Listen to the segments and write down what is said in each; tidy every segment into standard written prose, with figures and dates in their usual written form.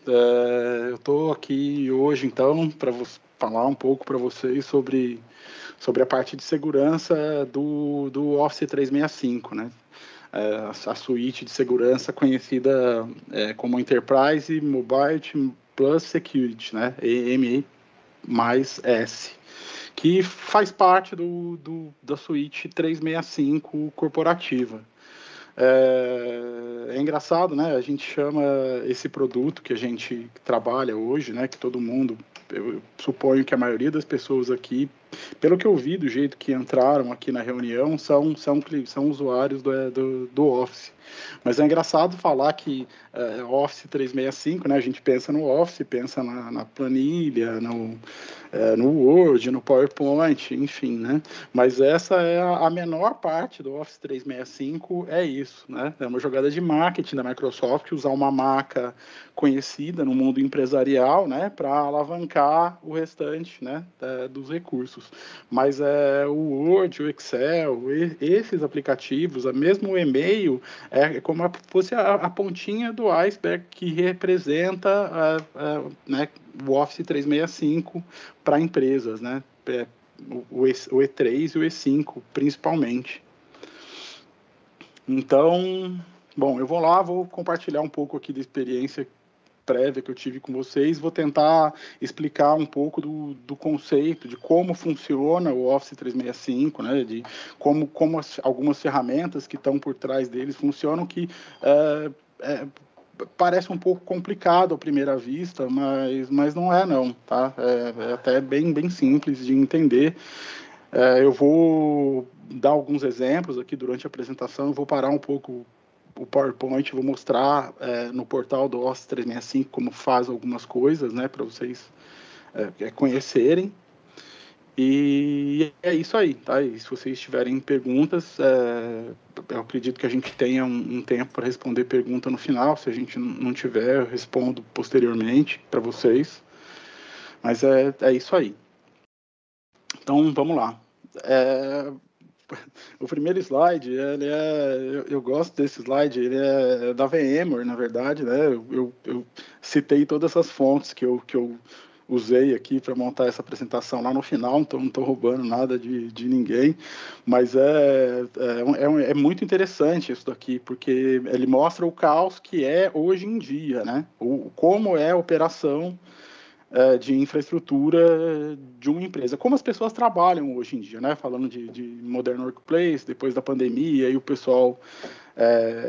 Eu estou aqui hoje, então, para falar um pouco para vocês sobre a parte de segurança do Office 365, né? A suíte de segurança conhecida como Enterprise Mobile Plus Security, né? EMA mais S, que faz parte da suíte 365 corporativa. É engraçado, né? A gente chama esse produto que a gente trabalha hoje, né? Que todo mundo, eu suponho que a maioria das pessoas aqui, pelo que eu vi, do jeito que entraram aqui na reunião, são usuários do Office. Mas é engraçado falar que Office 365, né? A gente pensa no Office, pensa na planilha, no Word, no PowerPoint, enfim, né? Mas essa é a menor parte do Office 365, é isso, né? É uma jogada de marketing da Microsoft, usar uma marca conhecida no mundo empresarial, né, para alavancar o restante, né, dos recursos. Mas o Word, o Excel, esses aplicativos, mesmo o e-mail, é como se fosse a pontinha do iceberg que representa né, o Office 365 para empresas, né? O E3 e o E5, principalmente. Então, bom, eu vou compartilhar um pouco aqui da experiência prévia que eu tive com vocês, vou tentar explicar um pouco do conceito, de como funciona o Office 365, né, de como algumas ferramentas que estão por trás deles funcionam, que parece um pouco complicado à primeira vista, mas não é não, tá? É até bem simples de entender. Eu vou dar alguns exemplos aqui durante a apresentação, eu vou parar um pouco o PowerPoint, vou mostrar no portal do Office 365 como faz algumas coisas, né, para vocês conhecerem. E é isso aí, tá? E se vocês tiverem perguntas, eu acredito que a gente tenha um tempo para responder pergunta no final. Se a gente não tiver, eu respondo posteriormente para vocês. Mas é isso aí. Então, vamos lá. O primeiro slide, eu gosto desse slide, ele é da VMware, na verdade, né? Eu citei todas essas fontes que eu usei aqui para montar essa apresentação lá no final, então não estou roubando nada de ninguém, mas é muito interessante isso daqui, porque ele mostra o caos que é hoje em dia, né? Como é a operação de infraestrutura de uma empresa. Como as pessoas trabalham hoje em dia, né? Falando de Modern Workplace, depois da pandemia, e o pessoal,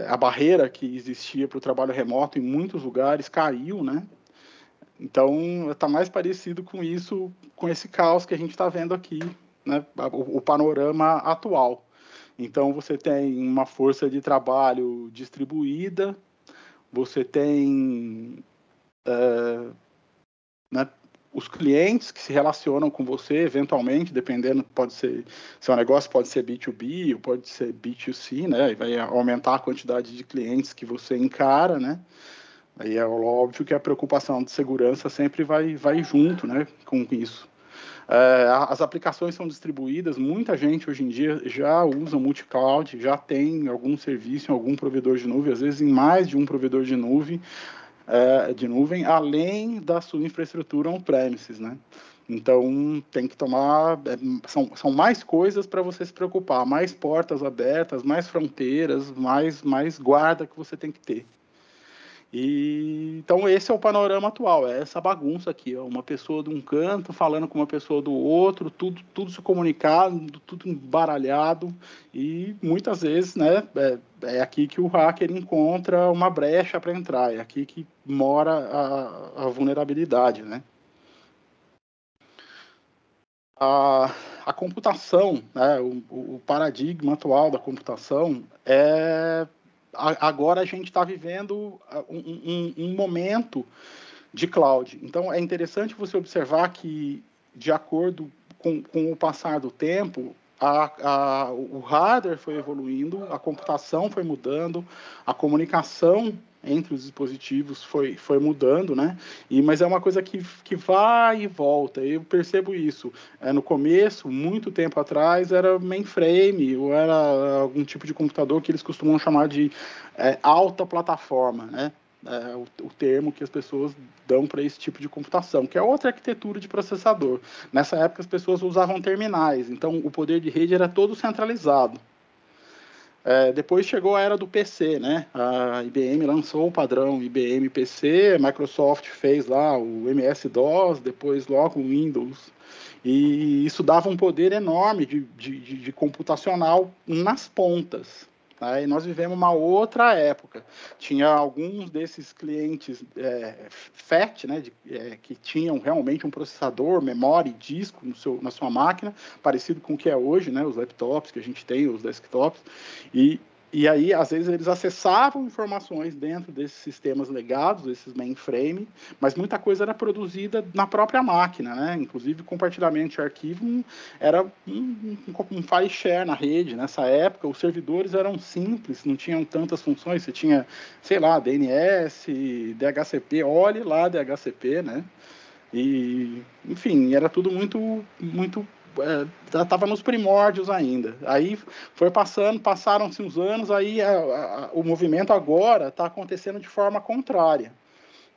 a barreira que existia para o trabalho remoto em muitos lugares caiu, né? Então, está mais parecido com isso, com esse caos que a gente está vendo aqui, né? O panorama atual. Então, você tem uma força de trabalho distribuída, você tem né, os clientes que se relacionam com você, eventualmente, dependendo, pode ser, seu negócio pode ser B2B ou pode ser B2C, né, e vai aumentar a quantidade de clientes que você encara, né, aí é óbvio que a preocupação de segurança sempre vai junto, né, com isso. As aplicações são distribuídas, muita gente hoje em dia já usa multi-cloud, já tem algum serviço em algum provedor de nuvem, às vezes em mais de um provedor de nuvem, além da sua infraestrutura on-premises, né? Então, tem que tomar... são mais coisas para você se preocupar, mais portas abertas, mais fronteiras, mais guarda que você tem que ter. Então, esse é o panorama atual, é essa bagunça aqui, ó, uma pessoa de um canto falando com uma pessoa do outro, tudo se comunicado, tudo embaralhado, e muitas vezes, né, é aqui que o hacker encontra uma brecha para entrar, é aqui que mora a vulnerabilidade, né. A computação, né, o paradigma atual da computação agora a gente está vivendo um momento de cloud. Então, é interessante você observar que, de acordo com o passar do tempo, o hardware foi evoluindo, a computação foi mudando, a comunicação entre os dispositivos foi mudando, né? Mas é uma coisa que vai e volta. Eu percebo isso. No começo, muito tempo atrás, era mainframe, ou era algum tipo de computador que eles costumam chamar de alta plataforma, né? o termo que as pessoas dão para esse tipo de computação, que é outra arquitetura de processador. Nessa época as pessoas usavam terminais, então o poder de rede era todo centralizado. Depois chegou a era do PC, né? A IBM lançou o padrão IBM PC, a Microsoft fez lá o MS-DOS, depois logo o Windows. E isso dava um poder enorme de computacional nas pontas. Tá? E nós vivemos uma outra época. Tinha alguns desses clientes FAT, né, que tinham realmente um processador, memória e disco na sua máquina, parecido com o que é hoje, né, os laptops que a gente tem, os desktops. E aí, às vezes, eles acessavam informações dentro desses sistemas legados, esses mainframe, mas muita coisa era produzida na própria máquina, né? Inclusive, compartilhamento de arquivo era um file share na rede. Nessa época, os servidores eram simples, não tinham tantas funções. Você tinha, sei lá, DNS, DHCP, olhe lá DHCP, né? E, enfim, era tudo muito estava nos primórdios ainda. Aí passaram-se uns anos, aí o movimento agora está acontecendo de forma contrária.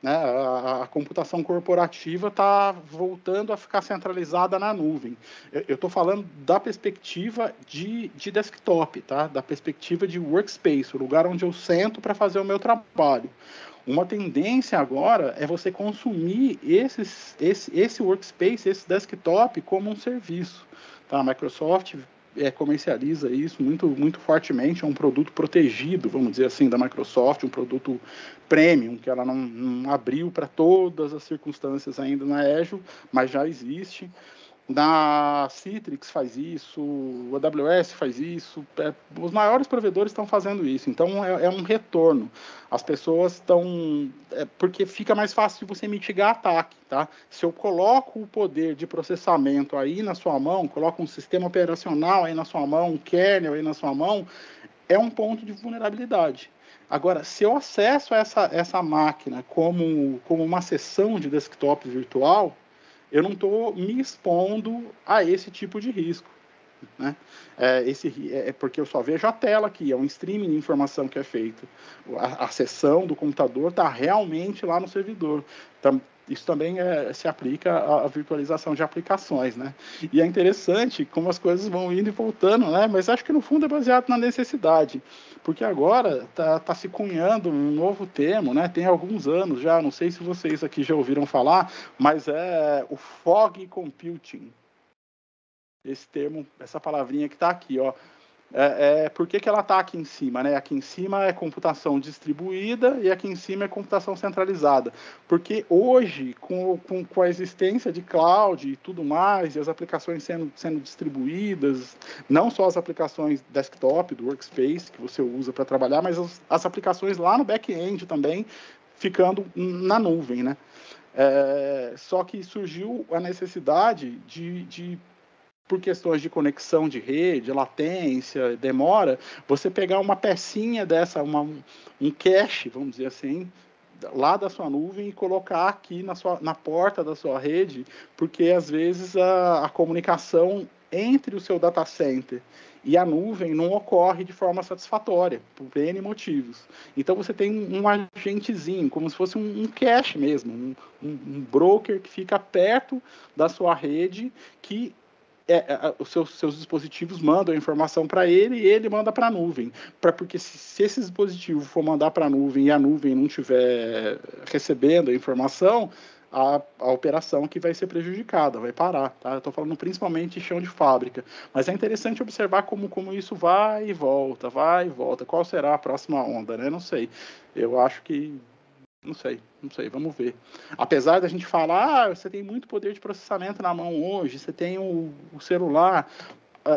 Né? A computação corporativa está voltando a ficar centralizada na nuvem. Eu estou falando da perspectiva de desktop, tá? Da perspectiva de workspace, o lugar onde eu sento para fazer o meu trabalho. Uma tendência agora é você consumir esse workspace, esse desktop, como um serviço. Tá? A Microsoft comercializa isso muito fortemente, é um produto protegido, vamos dizer assim, da Microsoft, um produto premium, que ela não abriu para todas as circunstâncias ainda na Azure, mas já existe. Na Citrix faz isso, o AWS faz isso, os maiores provedores estão fazendo isso, então é um retorno. As pessoas estão... porque fica mais fácil de você mitigar ataque, tá? Se eu coloco o poder de processamento aí na sua mão, coloco um sistema operacional aí na sua mão, um kernel aí na sua mão, é um ponto de vulnerabilidade. Agora, se eu acesso essa máquina como uma sessão de desktop virtual, eu não estou me expondo a esse tipo de risco. Né? Porque eu só vejo a tela aqui, é um streaming de informação que é feito. A sessão do computador está realmente lá no servidor. Então, isso também se aplica à virtualização de aplicações, né? E é interessante como as coisas vão indo e voltando, né? Mas acho que no fundo é baseado na necessidade, porque agora tá se cunhando um novo termo, né? Tem alguns anos já, não sei se vocês aqui já ouviram falar, mas é o fog computing. Esse termo, essa palavrinha que está aqui, ó. Por que ela está aqui em cima, né? Aqui em cima é computação distribuída e aqui em cima é computação centralizada. Porque hoje, com a existência de cloud e tudo mais, e as aplicações sendo distribuídas, não só as aplicações desktop, do workspace, que você usa para trabalhar, mas as aplicações lá no back-end também, ficando na nuvem, né? Só que surgiu a necessidade por questões de conexão de rede, latência, demora, você pegar uma pecinha dessa, um cache, vamos dizer assim, lá da sua nuvem e colocar aqui na porta da sua rede, porque às vezes a comunicação entre o seu data center e a nuvem não ocorre de forma satisfatória, por N motivos. Então você tem um agentezinho, como se fosse um cache mesmo, um broker que fica perto da sua rede, que os seus dispositivos mandam a informação para ele e ele manda para a nuvem. Porque se esse dispositivo for mandar para a nuvem e a nuvem não estiver recebendo a informação, a operação que vai ser prejudicada, vai parar. Tá? Eu estou falando principalmente de chão de fábrica. Mas é interessante observar como isso vai e volta, vai e volta. Qual será a próxima onda, né? Não sei. Eu acho que não sei, vamos ver. Apesar da gente falar, você tem muito poder de processamento na mão hoje, você tem o celular,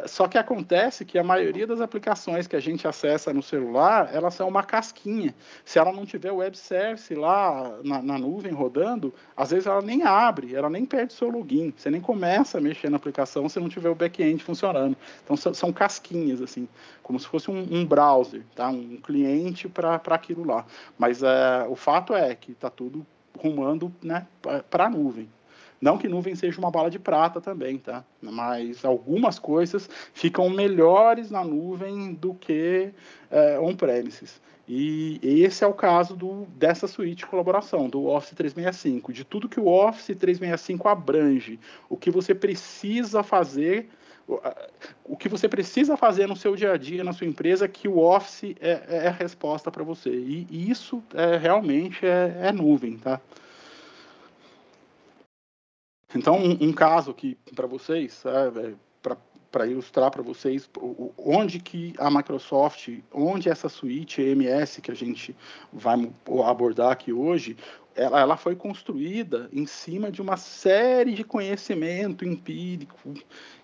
só que acontece que a maioria das aplicações que a gente acessa no celular, elas são uma casquinha. Se ela não tiver o web service lá na nuvem rodando, às vezes ela nem abre, ela nem perde seu login. Você nem começa a mexer na aplicação se não tiver o back-end funcionando. Então são casquinhas, assim, como se fosse um browser, tá? Um cliente para aquilo lá. Mas o fato é que está tudo rumando, né, para a nuvem. Não que nuvem seja uma bala de prata também, tá? Mas algumas coisas ficam melhores na nuvem do que on-premises. E esse é o caso dessa suíte de colaboração, do Office 365, de tudo que o Office 365 abrange, o que você precisa fazer, o que você precisa fazer no seu dia a dia, na sua empresa, que o Office é a resposta para você. E isso realmente é nuvem, tá? Então, um caso aqui para vocês, para ilustrar para vocês onde que a Microsoft, onde essa suíte EMS que a gente vai abordar aqui hoje, ela foi construída em cima de uma série de conhecimento empírico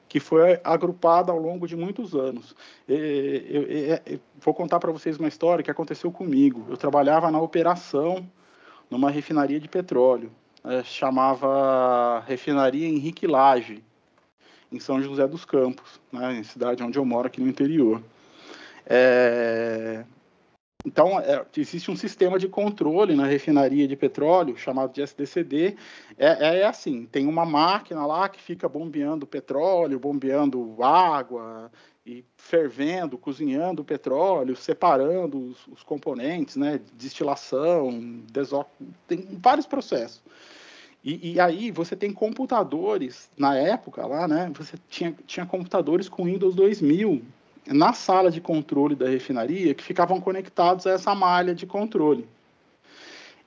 que foi agrupada ao longo de muitos anos. Eu vou contar para vocês uma história que aconteceu comigo. Eu trabalhava na operação numa refinaria de petróleo. Chamava Refinaria Henrique Lage, em São José dos Campos, né, em cidade onde eu moro aqui no interior. Então, existe um sistema de controle na refinaria de petróleo, chamado de SDCD. Assim, tem uma máquina lá que fica bombeando petróleo, bombeando água, e fervendo, cozinhando o petróleo, separando os componentes, né, destilação, tem vários processos. E aí você tem computadores, na época lá, né, você tinha computadores com Windows 2000 na sala de controle da refinaria que ficavam conectados a essa malha de controle.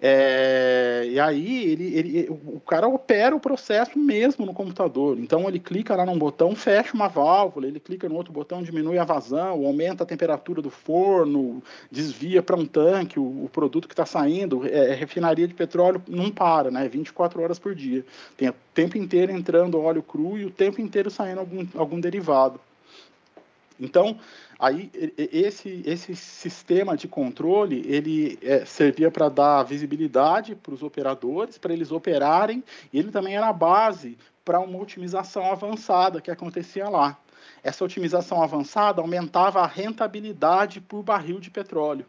E aí o cara opera o processo mesmo no computador. Então ele clica lá num botão, fecha uma válvula, ele clica no outro botão, diminui a vazão, aumenta a temperatura do forno, desvia para um tanque o produto que está saindo. Refinaria de petróleo não para, né? 24 horas por dia. Tem o tempo inteiro entrando óleo cru e o tempo inteiro saindo algum derivado. Então, aí esse sistema de controle, ele servia para dar visibilidade para os operadores, para eles operarem, e ele também era a base para uma otimização avançada que acontecia lá. Essa otimização avançada aumentava a rentabilidade por barril de petróleo.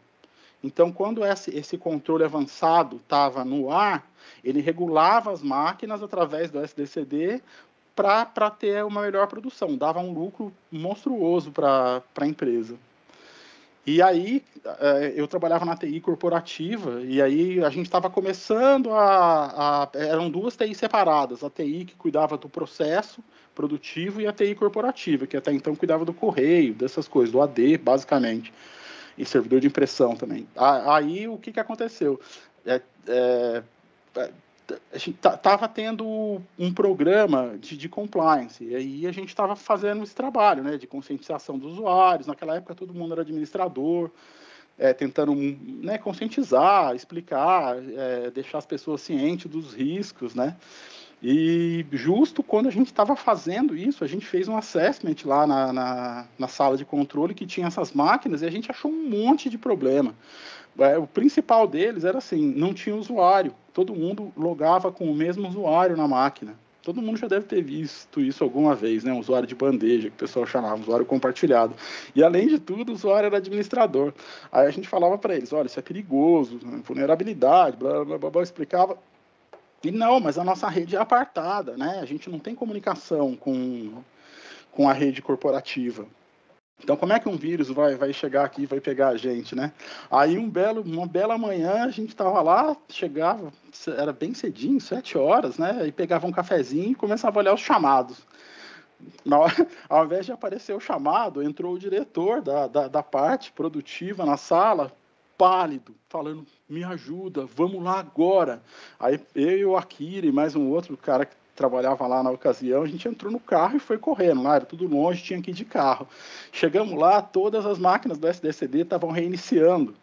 Então, quando esse controle avançado estava no ar, ele regulava as máquinas através do SDCD para ter uma melhor produção, dava um lucro monstruoso para a empresa. E aí, eu trabalhava na TI corporativa, e aí a gente estava começando eram duas TI separadas, a TI que cuidava do processo produtivo e a TI corporativa, que até então cuidava do correio, dessas coisas, do AD, basicamente, e servidor de impressão também. Aí, o que aconteceu? A gente estava tendo um programa de compliance, e aí a gente estava fazendo esse trabalho, né, de conscientização dos usuários. Naquela época todo mundo era administrador, tentando, né, conscientizar, explicar, deixar as pessoas cientes dos riscos, né. E justo quando a gente estava fazendo isso, a gente fez um assessment lá na sala de controle que tinha essas máquinas e a gente achou um monte de problema. O principal deles era assim, não tinha usuário. Todo mundo logava com o mesmo usuário na máquina. Todo mundo já deve ter visto isso alguma vez, né? Um usuário de bandeja, que o pessoal chamava, um usuário compartilhado. E, além de tudo, o usuário era administrador. Aí a gente falava para eles, olha, isso é perigoso, né? Vulnerabilidade, blá, blá, blá, blá, explicava. E não, mas a nossa rede é apartada, né? A gente não tem comunicação com a rede corporativa. Então, como é que um vírus vai chegar aqui e vai pegar a gente, né? Aí, uma bela manhã, a gente estava lá, chegava, era bem cedinho, 7 horas, né? E pegava um cafezinho e começava a olhar os chamados. Ao invés de aparecer o chamado, entrou o diretor da parte produtiva na sala, pálido, falando, me ajuda, vamos lá agora. Aí eu e o Akira e mais um outro cara que trabalhava lá na ocasião, a gente entrou no carro e foi correndo lá, era tudo longe, tinha que ir de carro. Chegamos lá, todas as máquinas do SDCD estavam reiniciando.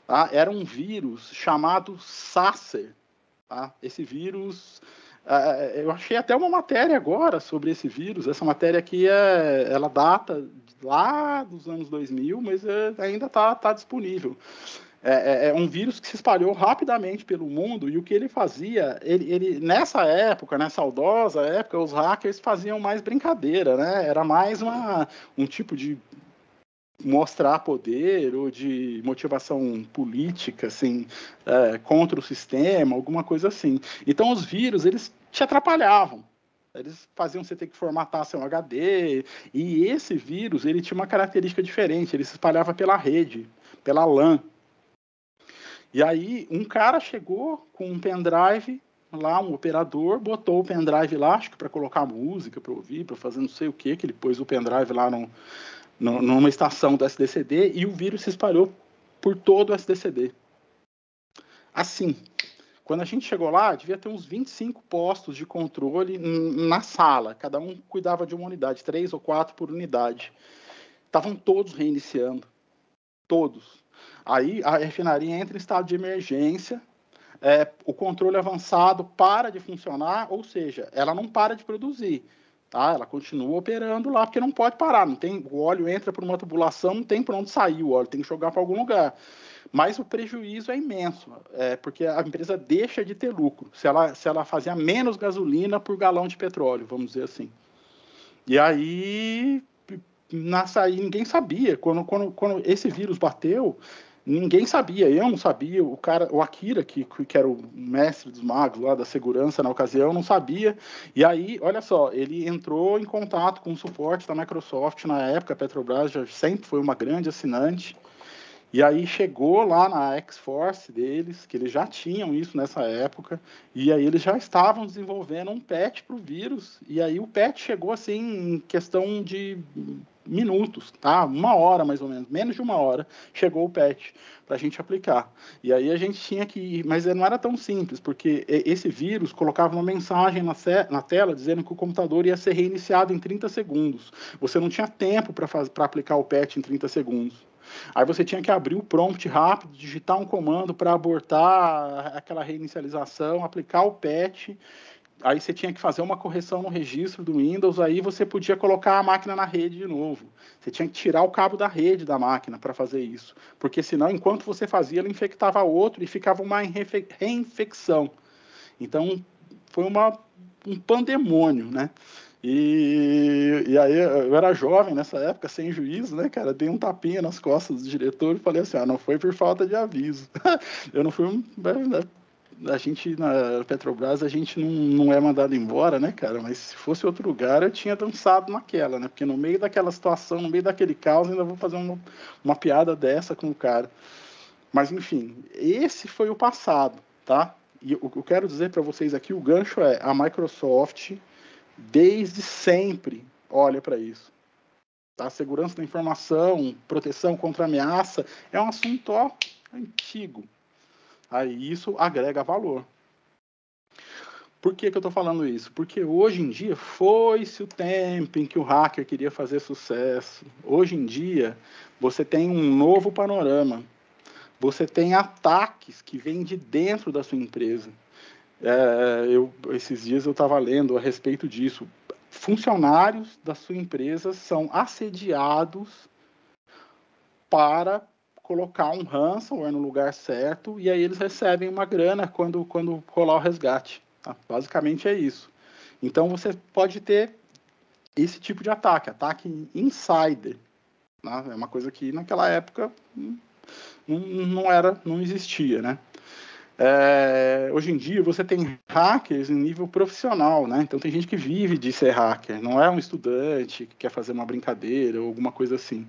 Tá? Era um vírus chamado Sacer. Tá? Esse vírus, eu achei até uma matéria agora sobre esse vírus. Essa matéria aqui, ela data lá dos anos 2000, mas ainda está disponível. É um vírus que se espalhou rapidamente pelo mundo, e o que ele fazia, nessa época, nessa saudosa época, os hackers faziam mais brincadeira, né? Era mais um tipo de mostrar poder ou de motivação política, assim, contra o sistema, alguma coisa assim. Então, os vírus, eles te atrapalhavam. Eles faziam você ter que formatar seu HD, e esse vírus, ele tinha uma característica diferente, ele se espalhava pela rede, pela LAN. E aí, um cara chegou com um pendrive lá, um operador, botou o pendrive lá, acho que para colocar música, para ouvir, para fazer não sei o que ele pôs o pendrive lá numa estação do SDCD, e o vírus se espalhou por todo o SDCD. Assim, quando a gente chegou lá, devia ter uns 25 postos de controle na sala. Cada um cuidava de uma unidade, 3 ou 4 por unidade. Estavam todos reiniciando. Todos. Aí a refinaria entra em estado de emergência, o controle avançado para de funcionar, ou seja, ela não para de produzir. Tá? Ela continua operando lá, porque não pode parar. Não tem, o óleo entra por uma tubulação, não tem para onde sair o óleo, tem que jogar para algum lugar. Mas o prejuízo é imenso, porque a empresa deixa de ter lucro, se ela fazia menos gasolina por galão de petróleo, vamos dizer assim. E aí, ninguém sabia. Quando esse vírus bateu, ninguém sabia. Eu não sabia, o Akira, que era o mestre dos magos lá da segurança na ocasião, não sabia. E aí, olha só, ele entrou em contato com o suporte da Microsoft na época, a Petrobras já sempre foi uma grande assinante. E aí chegou lá na X-Force deles, que eles já tinham isso nessa época, e aí eles já estavam desenvolvendo um patch para o vírus, e aí o patch chegou assim em questão de minutos, tá? 1 hora mais ou menos de 1 hora, chegou o patch para a gente aplicar. E aí a gente tinha que, mas não era tão simples, porque esse vírus colocava uma mensagem na tela dizendo que o computador ia ser reiniciado em 30 segundos. Você não tinha tempo para aplicar o patch em 30 segundos. Aí você tinha que abrir o prompt rápido, digitar um comando para abortar aquela reinicialização, aplicar o patch. Aí você tinha que fazer uma correção no registro do Windows, aí você podia colocar a máquina na rede de novo. Você tinha que tirar o cabo da rede da máquina para fazer isso, porque senão, enquanto você fazia, ela infectava outro e ficava uma reinfecção. Então, foi um pandemônio, né? E aí eu era jovem nessa época, sem juízo, né, cara? Dei um tapinha nas costas do diretor e falei assim, não foi por falta de aviso. Eu não fui... A gente, na Petrobras, a gente não é mandado embora, né, cara? Mas se fosse outro lugar, eu tinha dançado naquela, né? Porque no meio daquela situação, no meio daquele caos, ainda vou fazer uma piada dessa com o cara. Mas, enfim, esse foi o passado, tá? E o que eu quero dizer para vocês aqui, o gancho é a Microsoft, desde sempre, olha para isso. Tá? Segurança da informação, proteção contra ameaça, é um assunto antigo. Aí isso agrega valor. Por que eu estou falando isso? Porque hoje em dia foi-se o tempo em que o hacker queria fazer sucesso. Hoje em dia você tem um novo panorama. Você tem ataques que vêm de dentro da sua empresa. Esses dias eu estava lendo a respeito disso. Funcionários da sua empresa são assediados para colocar um ransomware no lugar certo e aí eles recebem uma grana quando rolar o resgate. Tá? Basicamente é isso. Então você pode ter esse tipo de ataque insider. Né? É uma coisa que naquela época não existia, né? Hoje em dia você tem hackers em nível profissional, né? Então tem gente que vive de ser hacker, não é um estudante que quer fazer uma brincadeira ou alguma coisa assim.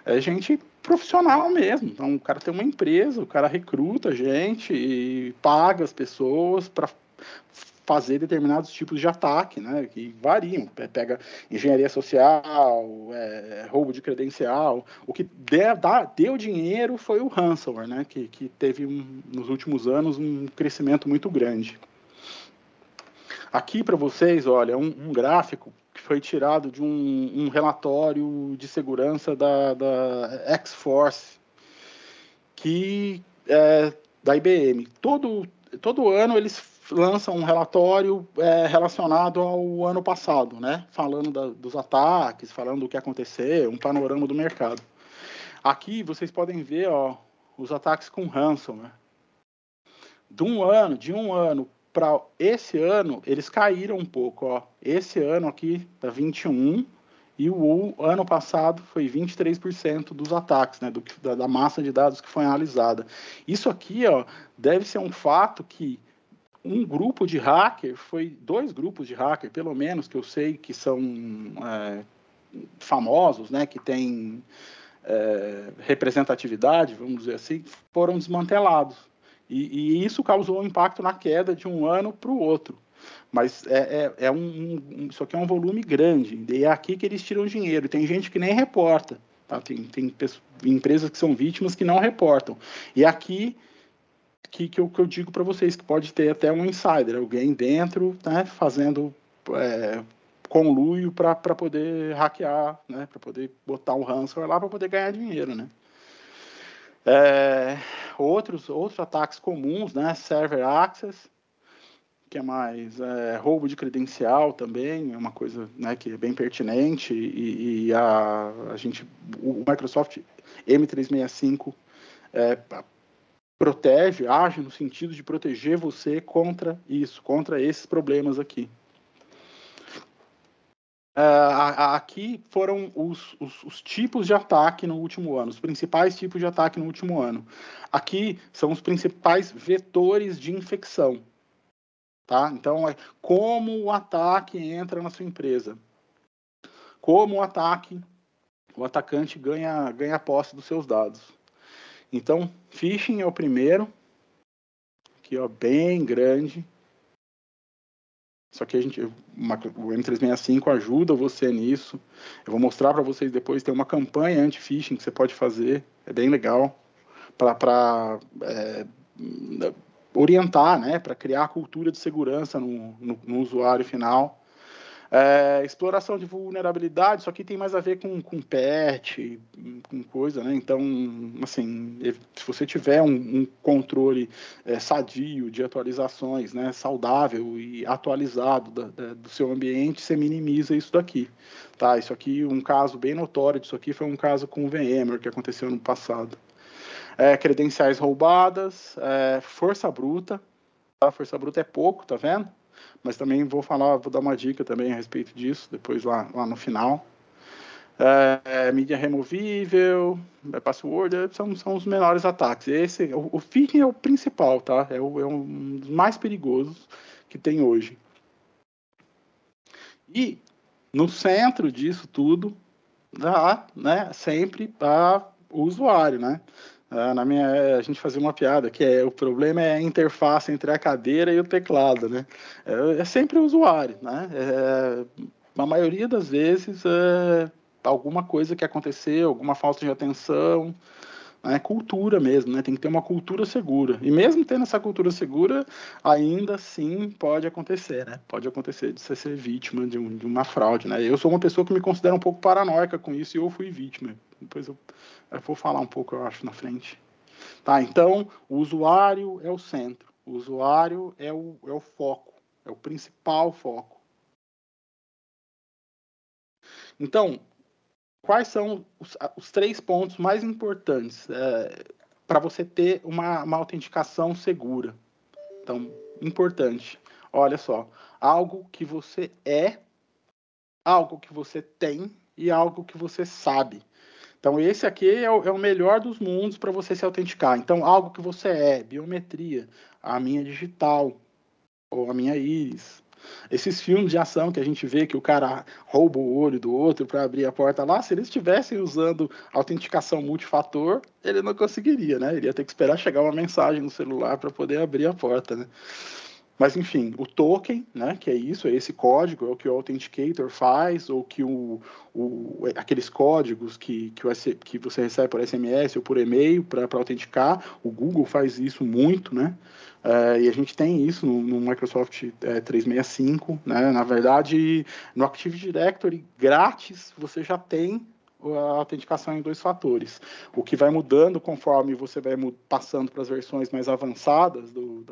É gente profissional mesmo. Então o cara tem uma empresa, o cara recruta gente e paga as pessoas para fazer determinados tipos de ataque, né, que variam, pega engenharia social, roubo de credencial, o que deu dinheiro foi o ransomware, né, que teve nos últimos anos um crescimento muito grande. Aqui para vocês, olha, um gráfico que foi tirado de um relatório de segurança da X-Force, que da IBM. Todo ano eles lançam um relatório relacionado ao ano passado, né? Falando dos ataques, falando do que aconteceu, um panorama do mercado. Aqui vocês podem ver os ataques com ransomware. De um ano para esse ano, eles caíram um pouco. Esse ano aqui está 21%, e o ano passado foi 23% dos ataques, né, da massa de dados que foi analisada. Isso aqui deve ser um fato que um grupo de hacker, foi 2 grupos de hacker, pelo menos, que eu sei que são famosos, né, que têm representatividade, vamos dizer assim, foram desmantelados. E isso causou um impacto na queda de um ano para o outro. Mas isso aqui é um volume grande, e é aqui que eles tiram dinheiro. Tem gente que nem reporta, tá? Tem empresas que são vítimas que não reportam. E aqui que eu digo para vocês, que pode ter até um insider, alguém dentro, né, fazendo conluio para poder hackear, né, para poder botar um ransomware lá para poder ganhar dinheiro, né. Outros ataques comuns, né, server access, que é mais roubo de credencial também, é uma coisa, né, que é bem pertinente, e o Microsoft M365 age no sentido de proteger você contra isso, contra esses problemas aqui. Aqui foram os tipos de ataque no último ano, os principais tipos de ataque no último ano. Aqui são os principais vetores de infecção. Tá? Então, como o ataque entra na sua empresa. Como o atacante ganha posse dos seus dados. Então, phishing é o primeiro, aqui ó, bem grande. Só que o M365 ajuda você nisso. Eu vou mostrar para vocês depois, tem uma campanha anti-phishing que você pode fazer, é bem legal, para orientar, né, para criar a cultura de segurança no usuário final. Exploração de vulnerabilidade, isso aqui tem mais a ver com patch, com coisa, né? Então, assim, se você tiver um controle sadio de atualizações, né, saudável e atualizado do seu ambiente, você minimiza isso daqui, tá? Isso aqui, um caso bem notório disso aqui foi um caso com o VMware que aconteceu no passado. Credenciais roubadas, força bruta, tá? Força bruta é pouco, tá vendo? Mas também vou dar uma dica também a respeito disso, depois lá no final. Mídia removível, password, são os menores ataques. O phishing é o principal, tá? É um dos mais perigosos que tem hoje. E no centro disso tudo, né, sempre o usuário, né? A gente fazia uma piada que o problema é a interface entre a cadeira e o teclado, né? É sempre o usuário, né? A maioria das vezes alguma coisa que aconteceu, alguma falta de atenção, né? Cultura mesmo, né? Tem que ter uma cultura segura. E mesmo tendo essa cultura segura, ainda assim pode acontecer, né? Pode acontecer de você ser vítima de uma fraude, né? Eu sou uma pessoa que me considera um pouco paranoica com isso e eu fui vítima. Depois eu vou falar um pouco, eu acho, na frente. Tá, então, o usuário é o centro. O usuário é o foco. É o principal foco. Então, quais são os 3 pontos mais importantes para você ter uma autenticação segura? Então, importante. Olha só, algo que você algo que você tem e algo que você sabe. Então, esse aqui é o melhor dos mundos para você se autenticar. Então, algo que você biometria, a minha digital, ou a minha íris. Esses filmes de ação que a gente vê que o cara rouba o olho do outro para abrir a porta lá, se eles estivessem usando autenticação multifator, ele não conseguiria, né? Ele ia ter que esperar chegar uma mensagem no celular para poder abrir a porta, né? Mas, enfim, o token, né, que é isso, é esse código, é o que o Authenticator faz, ou que aqueles códigos que você recebe por SMS ou por e-mail para autenticar, o Google faz isso muito, né? E a gente tem isso no Microsoft 365, né? Na verdade, no Active Directory grátis, você já tem a autenticação em 2 fatores. O que vai mudando conforme você vai passando para as versões mais avançadas do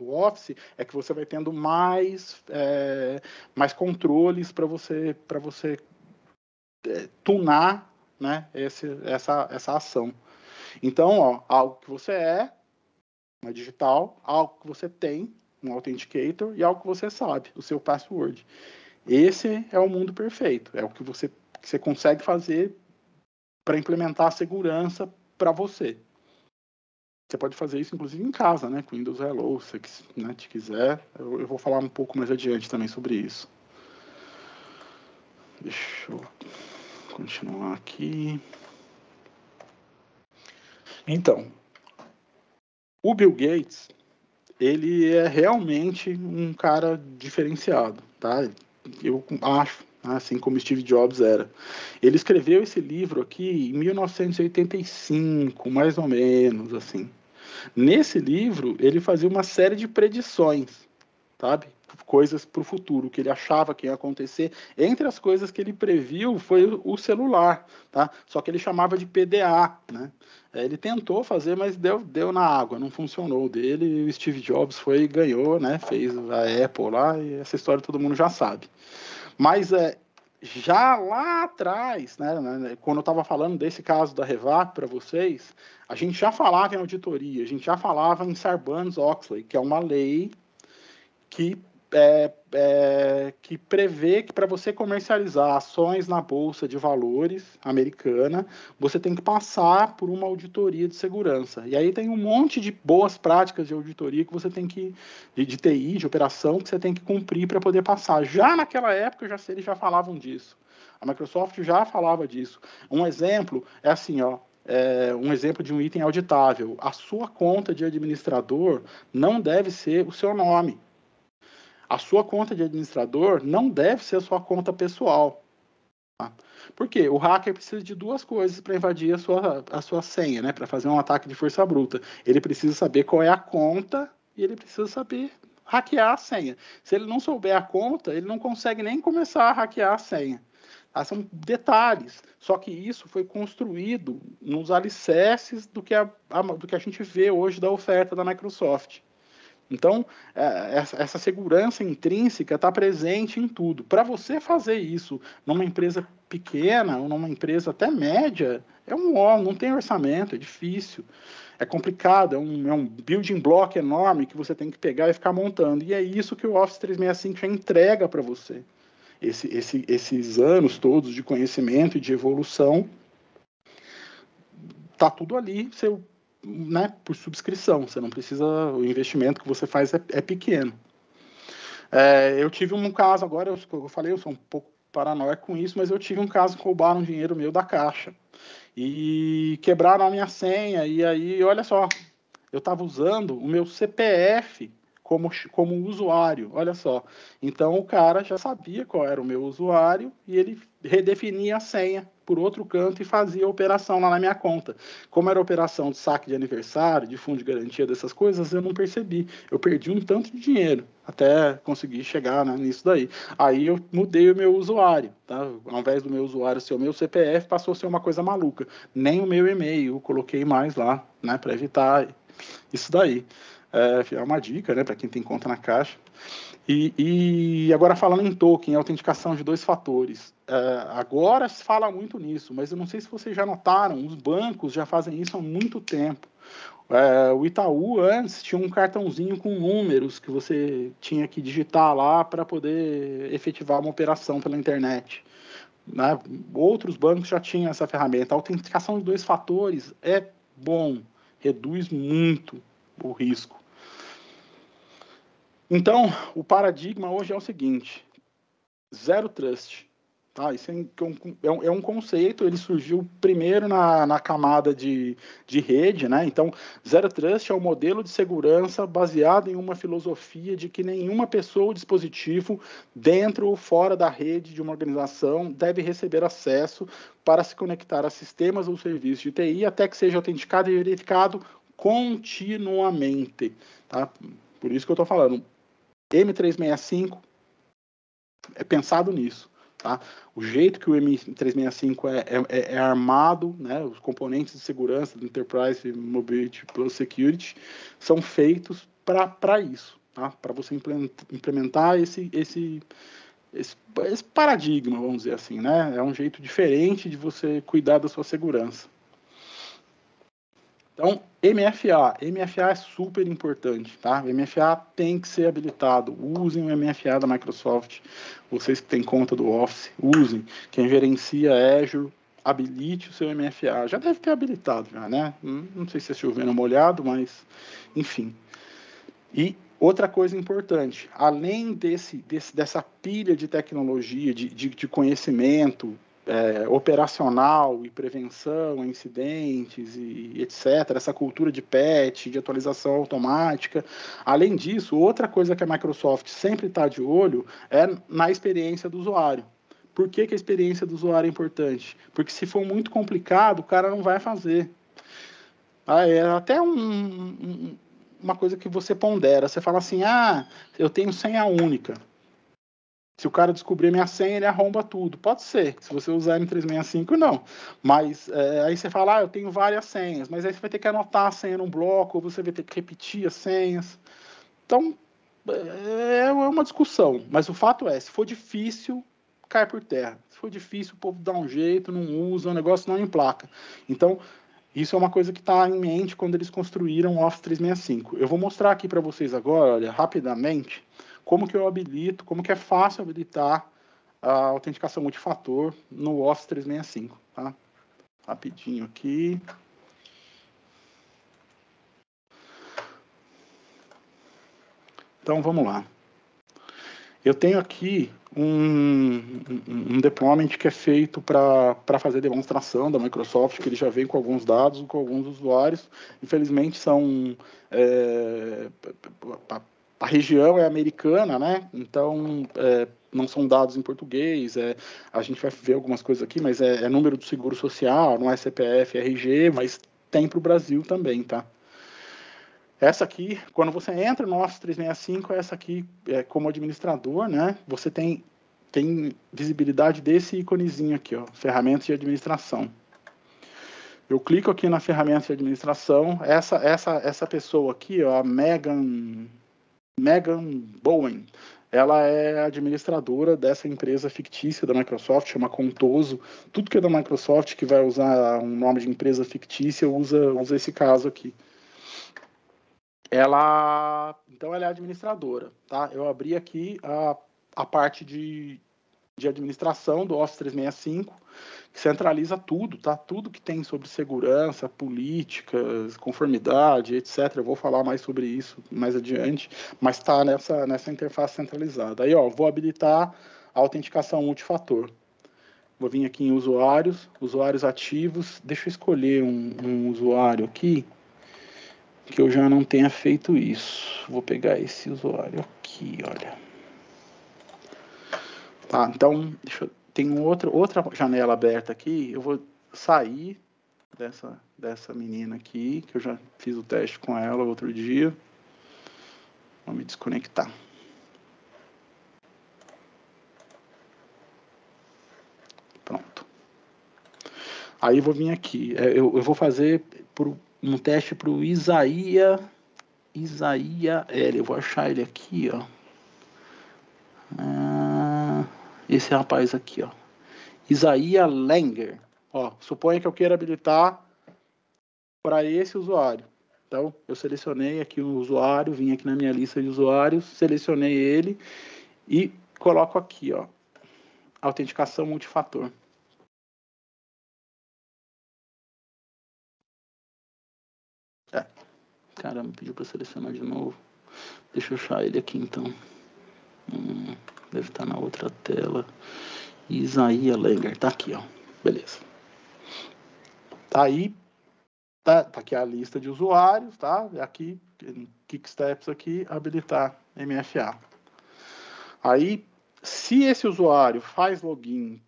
Office é que você vai tendo mais controles para você tunar, né, essa ação. Então, algo que você uma digital, algo que você tem, um authenticator, e algo que você sabe, o seu password. Esse é o mundo perfeito, é o que você consegue fazer para implementar a segurança para você. Você pode fazer isso, inclusive, em casa, né? Com Windows Hello, se você, né, te quiser. Eu vou falar um pouco mais adiante também sobre isso. Deixa eu continuar aqui. Então, o Bill Gates, ele é realmente um cara diferenciado, tá? Eu acho, assim como Steve Jobs era. Ele escreveu esse livro aqui em 1985, mais ou menos, assim. Nesse livro, ele fazia uma série de predições, sabe? Coisas para o futuro, que ele achava que ia acontecer. Entre as coisas que ele previu foi o celular, tá? Só que ele chamava de PDA, né? Ele tentou fazer, mas deu na água, não funcionou dele. E o Steve Jobs foi e ganhou, né? Fez a Apple lá, e essa história todo mundo já sabe. Mas já lá atrás, né, quando eu estava falando desse caso da Revap para vocês, a gente já falava em auditoria, a gente já falava em Sarbanes-Oxley, que é uma lei que, que prevê que para você comercializar ações na Bolsa de Valores americana, você tem que passar por uma auditoria de segurança. E aí tem um monte de boas práticas de auditoria que você tem que, de TI, de operação, que você tem que cumprir para poder passar. Já naquela época, eles já falavam disso. A Microsoft já falava disso. Um exemplo é assim, ó, um exemplo de um item auditável. A sua conta de administrador não deve ser o seu nome. A sua conta de administrador não deve ser a sua conta pessoal. Tá? Por quê? O hacker precisa de duas coisas para invadir a sua senha, né? Para fazer um ataque de força bruta. Ele precisa saber qual é a conta e ele precisa saber hackear a senha. Se ele não souber a conta, ele não consegue nem começar a hackear a senha. São detalhes. Só que isso foi construído nos alicerces do que a gente vê hoje da oferta da Microsoft. Então, essa segurança intrínseca está presente em tudo. Para você fazer isso numa empresa pequena ou numa empresa até média, não tem orçamento, é difícil, é complicado, é um building block enorme que você tem que pegar e ficar montando. E é isso que o Office 365 já entrega para você. Esses anos todos de conhecimento e de evolução, tá tudo ali, né, por subscrição. Você não precisa, o investimento que você faz é pequeno. Eu tive um caso agora, eu falei, eu sou um pouco paranoico com isso, mas eu tive um caso que roubaram dinheiro meu da caixa e quebraram a minha senha. E aí, olha só, eu estava usando o meu CPF como usuário, olha só. Então o cara já sabia qual era o meu usuário e ele redefinia a senha por outro canto e fazia a operação lá na minha conta. Como era operação de saque de aniversário, de fundo de garantia, dessas coisas, eu não percebi. Eu perdi um tanto de dinheiro até conseguir chegar, né, nisso daí. Aí eu mudei o meu usuário, tá? Ao invés do meu usuário ser o meu CPF, passou a ser uma coisa maluca. Nem o meu e-mail eu coloquei mais lá, né, para evitar isso daí. É uma dica, né, para quem tem conta na Caixa. E agora falando em token, autenticação de dois fatores. Agora se fala muito nisso, mas eu não sei se vocês já notaram, os bancos já fazem isso há muito tempo. O Itaú antes tinha um cartãozinho com números que você tinha que digitar lá para poder efetivar uma operação pela internet. Né? Outros bancos já tinham essa ferramenta. A autenticação de dois fatores é bom, reduz muito o risco. Então, o paradigma hoje é o seguinte: zero trust. Tá? Isso é um conceito, ele surgiu primeiro na camada de rede, né? Então, Zero Trust é um modelo de segurança baseado em uma filosofia de que nenhuma pessoa ou dispositivo, dentro ou fora da rede de uma organização, deve receber acesso para se conectar a sistemas ou serviços de TI até que seja autenticado e verificado continuamente. Tá? Por isso que eu estou falando, M365 é pensado nisso. Tá? O jeito que o M365 é armado, né, os componentes de segurança do Enterprise Mobility Plus Security são feitos para isso, tá? Para você implementar esse paradigma, vamos dizer assim. Né? É um jeito diferente de você cuidar da sua segurança. Então, MFA é super importante, tá? MFA tem que ser habilitado. Usem o MFA da Microsoft. Vocês que têm conta do Office, usem. Quem gerencia Azure, habilite o seu MFA. Já deve ter habilitado, já, né? Não sei se é chovendo molhado, mas enfim. E outra coisa importante, além dessa pilha de tecnologia, de conhecimento operacional e prevenção, incidentes e etc., essa cultura de patch, de atualização automática, além disso, outra coisa que a Microsoft sempre está de olho é na experiência do usuário. Por que a experiência do usuário é importante? Porque se for muito complicado, o cara não vai fazer. É até uma coisa que você pondera. Você fala assim, eu tenho senha única. Se o cara descobrir minha senha, ele arromba tudo. Pode ser. Se você usar M365, não. Mas aí você fala, eu tenho várias senhas. Mas aí você vai ter que anotar a senha num bloco, ou você vai ter que repetir as senhas. Então, é uma discussão. Mas o fato é, se for difícil, cai por terra. Se for difícil, o povo dá um jeito, não usa, o negócio não emplaca. Então, isso é uma coisa que está em mente quando eles construíram o Office 365. Eu vou mostrar aqui para vocês agora, olha, rapidamente, como que eu habilito, como que é fácil habilitar a autenticação multifator no Office 365, tá? Rapidinho aqui. Então, vamos lá. Eu tenho aqui um deployment que é feito para fazer demonstração da Microsoft, que ele já vem com alguns dados, com alguns usuários. Infelizmente, são... a região é americana, né? Então, não são dados em português. A gente vai ver algumas coisas aqui, mas é número do seguro social, não é CPF, RG, mas tem para o Brasil também, tá? Essa aqui, quando você entra no Office 365, essa aqui, como administrador, né, você tem visibilidade desse íconezinho aqui, ó, ferramentas de administração. Eu clico aqui na ferramenta de administração, essa pessoa aqui, ó, a Megan Bowen, ela é administradora dessa empresa fictícia da Microsoft, chama Contoso. Tudo que é da Microsoft que vai usar um nome de empresa fictícia usa esse caso aqui. Então ela é administradora, tá? Eu abri aqui a parte de administração do Office 365, que centraliza tudo, tá? Tudo que tem sobre segurança, políticas, conformidade, etc. Eu vou falar mais sobre isso mais adiante, mas está nessa interface centralizada. Aí, ó, vou habilitar a autenticação multifator. Vou vir aqui em usuários ativos. Deixa eu escolher um usuário aqui que eu já não tenha feito isso. Vou pegar esse usuário aqui, olha. Tá, então, tem outra janela aberta aqui. Eu vou sair dessa menina aqui, que eu já fiz o teste com ela outro dia. Vou me desconectar. Pronto. Aí vou vir aqui. Eu vou fazer um teste para o Isaías L. Eu vou achar ele aqui, ó. Esse rapaz aqui, ó. Isaías Langer. Ó, suponha que eu queira habilitar para esse usuário. Então, eu selecionei aqui o usuário, vim aqui na minha lista de usuários, selecionei ele e coloco aqui, ó, autenticação multifator. Caramba, pediu para selecionar de novo. Deixa eu achar ele aqui, então. Deve estar na outra tela. Isaías Langer, tá aqui, ó. Beleza. Tá aí. Tá aqui a lista de usuários, tá? Aqui, Kicksteps aqui, habilitar MFA. Aí, se esse usuário faz login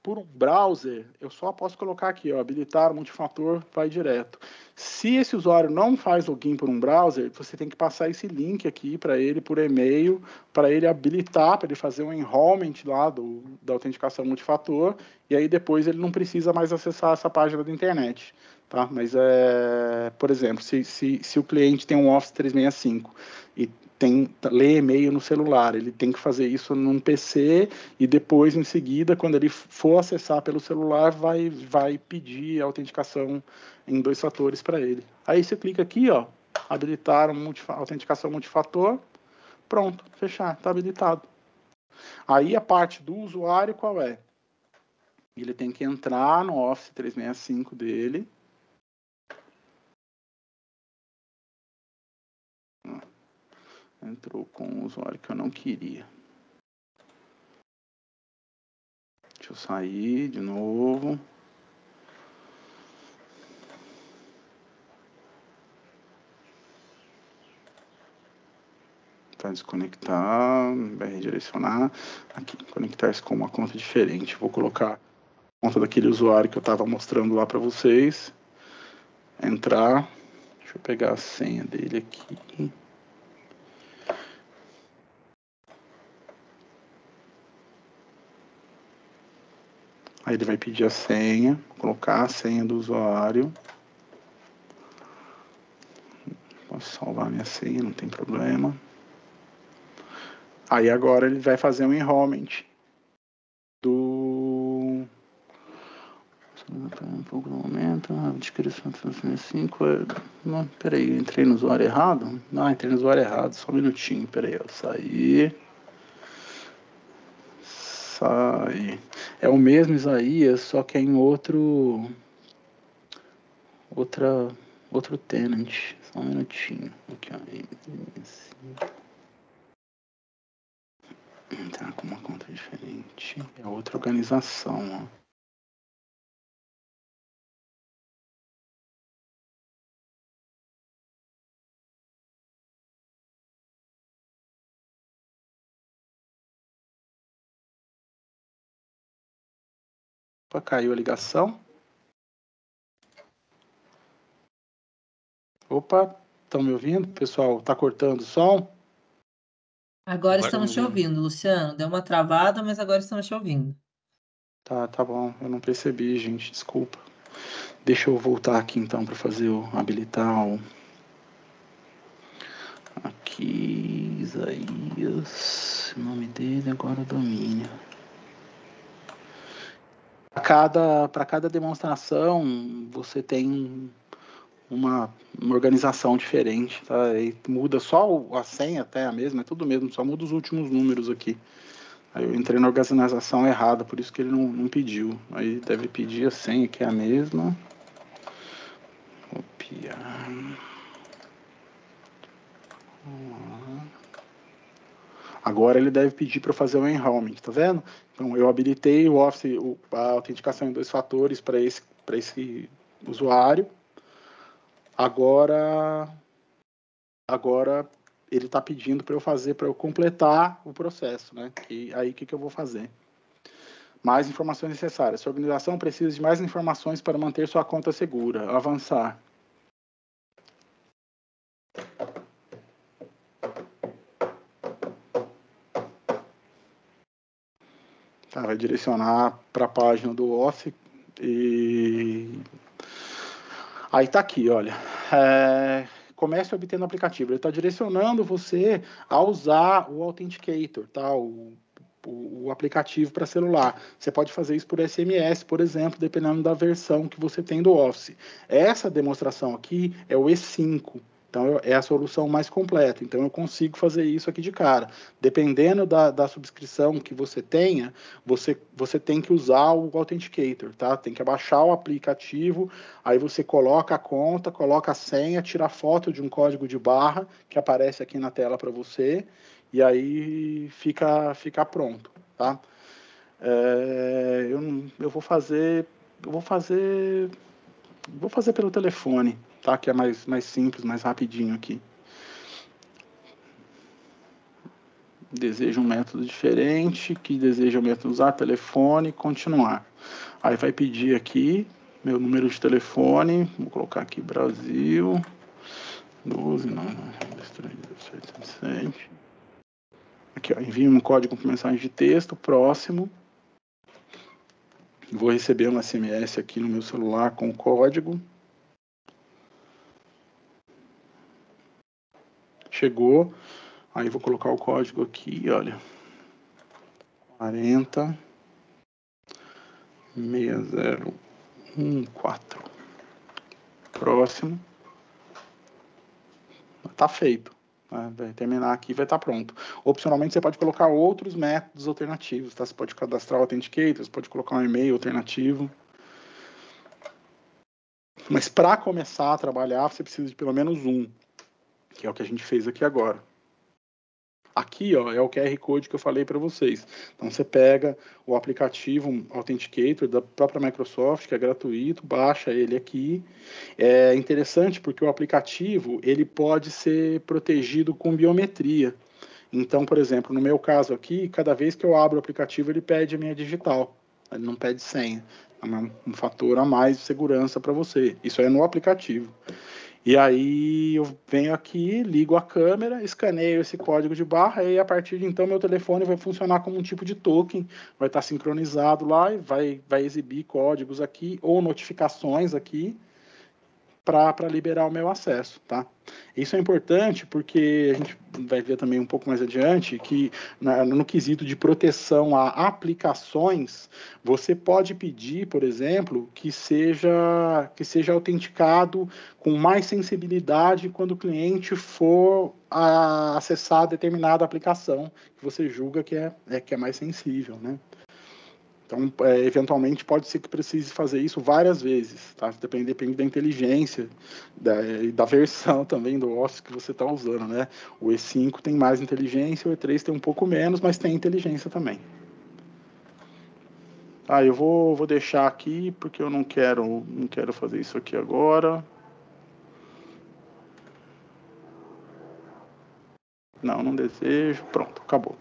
por um browser, eu só posso colocar aqui, ó, habilitar o multifator, vai direto. Se esse usuário não faz login por um browser, você tem que passar esse link aqui para ele por e-mail, para ele habilitar, para ele fazer um enrollment lá da autenticação multifator, e aí depois ele não precisa mais acessar essa página da internet. Tá? Mas, por exemplo, se o cliente tem um Office 365 e lê e-mail no celular, ele tem que fazer isso num PC e depois, em seguida, quando ele for acessar pelo celular, vai pedir a autenticação em 2 fatores para ele. Aí você clica aqui, ó, habilitar autenticação multifator, pronto, fechar, está habilitado. Aí a parte do usuário qual é? Ele tem que entrar no Office 365 dele. Entrou com um usuário que eu não queria. Deixa eu sair de novo. Para desconectar, vai redirecionar. Aqui, conectar-se com uma conta diferente. Vou colocar a conta daquele usuário que eu estava mostrando lá para vocês. Entrar. Deixa eu pegar a senha dele aqui. Aí ele vai pedir a senha, colocar a senha do usuário. Posso salvar minha senha, não tem problema. Aí agora ele vai fazer um enrollment do... Um pouco no momento, a descrição de 5. Não, peraí, eu entrei no usuário errado? Não, entrei no usuário errado, só um minutinho, peraí, eu saí. Sai. É o mesmo Isaías, só que é em outro tenant. Só um minutinho. Aqui, ó. Entrar com uma conta diferente. É outra organização, ó. Opa, caiu a ligação. Opa, estão me ouvindo? Pessoal, tá cortando o som? Agora estamos te ouvindo, Luciano. Deu uma travada, mas agora estamos te ouvindo. Tá bom. Eu não percebi, gente. Desculpa. Deixa eu voltar aqui então para fazer o habilitar o... Aqui, Isaías. O nome dele agora é domínio. Para cada demonstração, você tem uma organização diferente, tá? E muda só a senha, até a mesma, é tudo mesmo, só muda os últimos números aqui. Aí eu entrei na organização errada, por isso que ele não pediu. Aí deve pedir a senha, que é a mesma. Copiar. Agora ele deve pedir para fazer o enrollment, tá vendo? Então eu habilitei o Office, a autenticação em 2 fatores para esse usuário. Agora ele está pedindo para eu fazer, para eu completar o processo, né? E aí o que eu vou fazer? Mais informações necessárias. Sua organização precisa de mais informações para manter sua conta segura. Avançar. Tá, vai direcionar para a página do Office e aí tá aqui, olha. Comece obtendo o aplicativo. Ele está direcionando você a usar o Authenticator, tá? O aplicativo para celular. Você pode fazer isso por SMS, por exemplo, dependendo da versão que você tem do Office. Essa demonstração aqui é o E5. Então, é a solução mais completa. Então, eu consigo fazer isso aqui de cara. Dependendo da subscrição que você tenha, você tem que usar o Authenticator, tá? Tem que abaixar o aplicativo, aí você coloca a conta, coloca a senha, tira a foto de um código de barra que aparece aqui na tela para você, e aí fica pronto, tá? Eu vou fazer pelo telefone, tá? Que é mais simples, mais rapidinho aqui. Deseja um método diferente, que deseja o método usar telefone, continuar. Aí vai pedir aqui meu número de telefone, vou colocar aqui Brasil 12, não, 17. Aqui, ó, envie um código com mensagem de texto, próximo. Vou receber um SMS aqui no meu celular com o código. Chegou. Aí vou colocar o código aqui, olha. 40 6014. Próximo. Tá feito. Vai terminar aqui e vai estar pronto. Opcionalmente, você pode colocar outros métodos alternativos, tá? Você pode cadastrar o Authenticator, você pode colocar um e-mail alternativo. Mas para começar a trabalhar, você precisa de pelo menos um, que é o que a gente fez aqui agora. Aqui, ó, é o QR Code que eu falei para vocês. Então, você pega o aplicativo Authenticator da própria Microsoft, que é gratuito, baixa ele aqui. É interessante porque o aplicativo, ele pode ser protegido com biometria. Então, por exemplo, no meu caso aqui, cada vez que eu abro o aplicativo, ele pede a minha digital. Ele não pede senha. É um fator a mais de segurança para você. Isso é no aplicativo. E aí eu venho aqui, ligo a câmera, escaneio esse código de barra e a partir de então meu telefone vai funcionar como um tipo de token, vai estar sincronizado lá e vai exibir códigos aqui ou notificações aqui para liberar o meu acesso, tá? Isso é importante porque a gente vai ver também um pouco mais adiante que no quesito de proteção a aplicações, você pode pedir, por exemplo, que seja autenticado com mais sensibilidade quando o cliente for acessar determinada aplicação que você julga que é mais sensível, né? Então, eventualmente, pode ser que precise fazer isso várias vezes, tá? Depende da inteligência, da versão também do Office que você está usando, né? O E5 tem mais inteligência, o E3 tem um pouco menos, mas tem inteligência também. Eu vou deixar aqui, porque eu não quero fazer isso aqui agora. Não desejo. Pronto, acabou.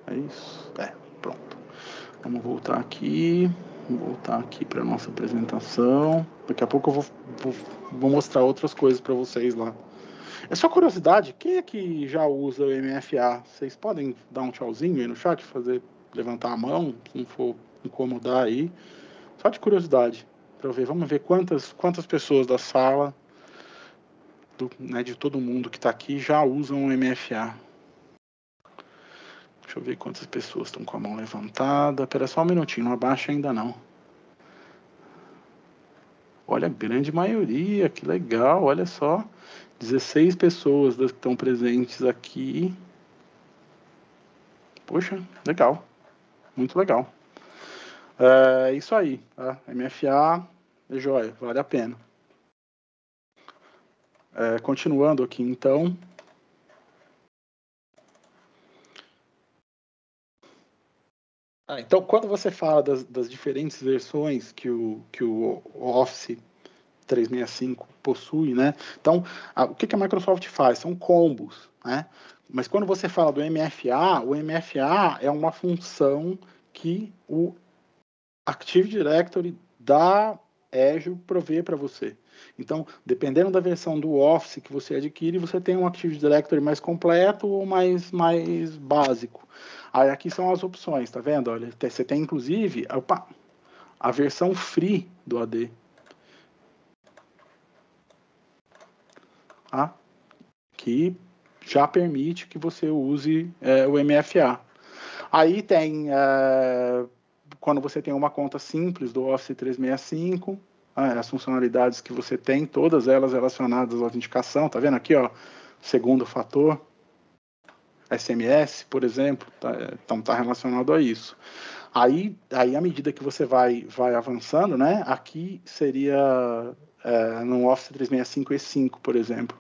É isso? Pronto. Vamos voltar aqui. Voltar aqui para nossa apresentação. Daqui a pouco eu vou mostrar outras coisas para vocês lá. É só curiosidade, quem é que já usa o MFA? Vocês podem dar um tchauzinho aí no chat, levantar a mão, se não for incomodar aí. Só de curiosidade, para eu ver. Vamos ver quantas pessoas da sala, de todo mundo que está aqui, já usam o MFA. Deixa eu ver quantas pessoas estão com a mão levantada. Espera só um minutinho, não abaixa ainda não. Olha, a grande maioria, que legal, olha só. 16 pessoas que estão presentes aqui. Poxa, legal. Muito legal. É isso aí, tá? MFA é joia, vale a pena. Continuando aqui, então. Então, quando você fala das diferentes versões que o Office 365 possui, né? Então, o que a Microsoft faz? São combos, né? Mas quando você fala do MFA, o MFA é uma função que o Active Directory da Azure provê para você. Então, dependendo da versão do Office que você adquire, você tem um Active Directory mais completo ou mais básico. Aí aqui são as opções, tá vendo? Olha, você tem inclusive a versão free do AD. Tá? Que já permite que você use o MFA. Aí tem, quando você tem uma conta simples do Office 365, as funcionalidades que você tem, todas elas relacionadas à autenticação, tá vendo aqui, ó, segundo fator, SMS, por exemplo, então está relacionado a isso. Aí, à medida que você vai avançando, né, aqui seria no Office 365 E5, por exemplo.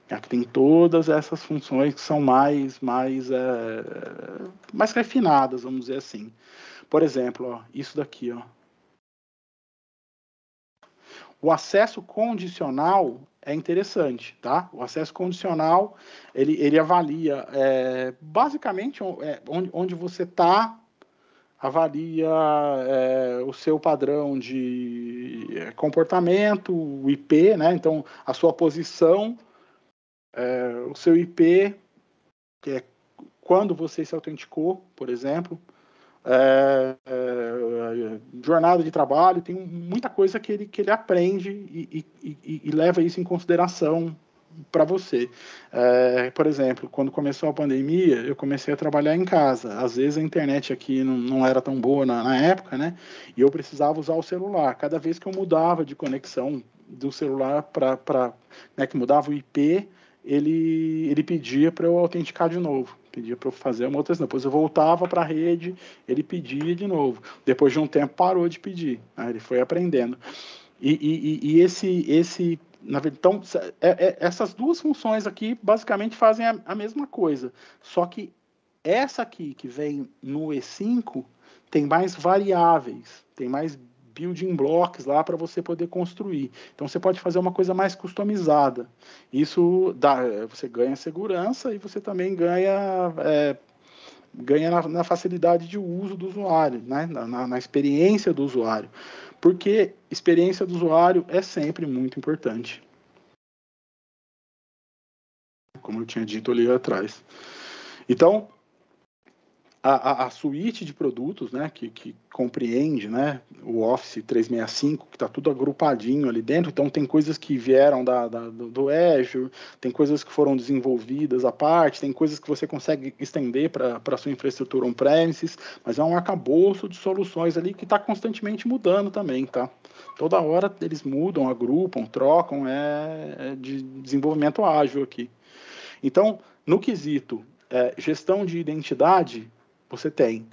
Aqui tem todas essas funções que são mais refinadas, vamos dizer assim. Por exemplo, ó, isso daqui, ó. O acesso condicional é interessante, tá? O acesso condicional, ele avalia basicamente onde você está, avalia o seu padrão de comportamento, o IP, né? Então, a sua posição, o seu IP, que é quando você se autenticou, por exemplo, jornada de trabalho, tem muita coisa que ele aprende e leva isso em consideração para você. Por exemplo, quando começou a pandemia, eu comecei a trabalhar em casa. Às vezes a internet aqui não era tão boa na época, né? E eu precisava usar o celular. Cada vez que eu mudava de conexão, do celular né, que mudava o IP, ele pedia para eu autenticar de novo, pedia para eu fazer uma outra, depois eu voltava para a rede, ele pedia de novo. Depois de um tempo parou de pedir, né, ele foi aprendendo. E então, essas duas funções aqui basicamente fazem a mesma coisa, só que essa aqui que vem no E5 tem mais variáveis, tem mais building blocks lá para você poder construir. Então você pode fazer uma coisa mais customizada. Isso você ganha segurança e você também ganha na facilidade de uso do usuário, né? na experiência do usuário. Porque experiência do usuário é sempre muito importante. Como eu tinha dito ali atrás. Então, a suíte de produtos, né, que compreende, né, o Office 365, que está tudo agrupadinho ali dentro, então tem coisas que vieram do Azure, tem coisas que foram desenvolvidas à parte, tem coisas que você consegue estender para a sua infraestrutura on-premises, mas é um arcabouço de soluções ali que está constantemente mudando também, tá? Toda hora eles mudam, agrupam, trocam, é de desenvolvimento ágil aqui. Então, no quesito gestão de identidade, você tem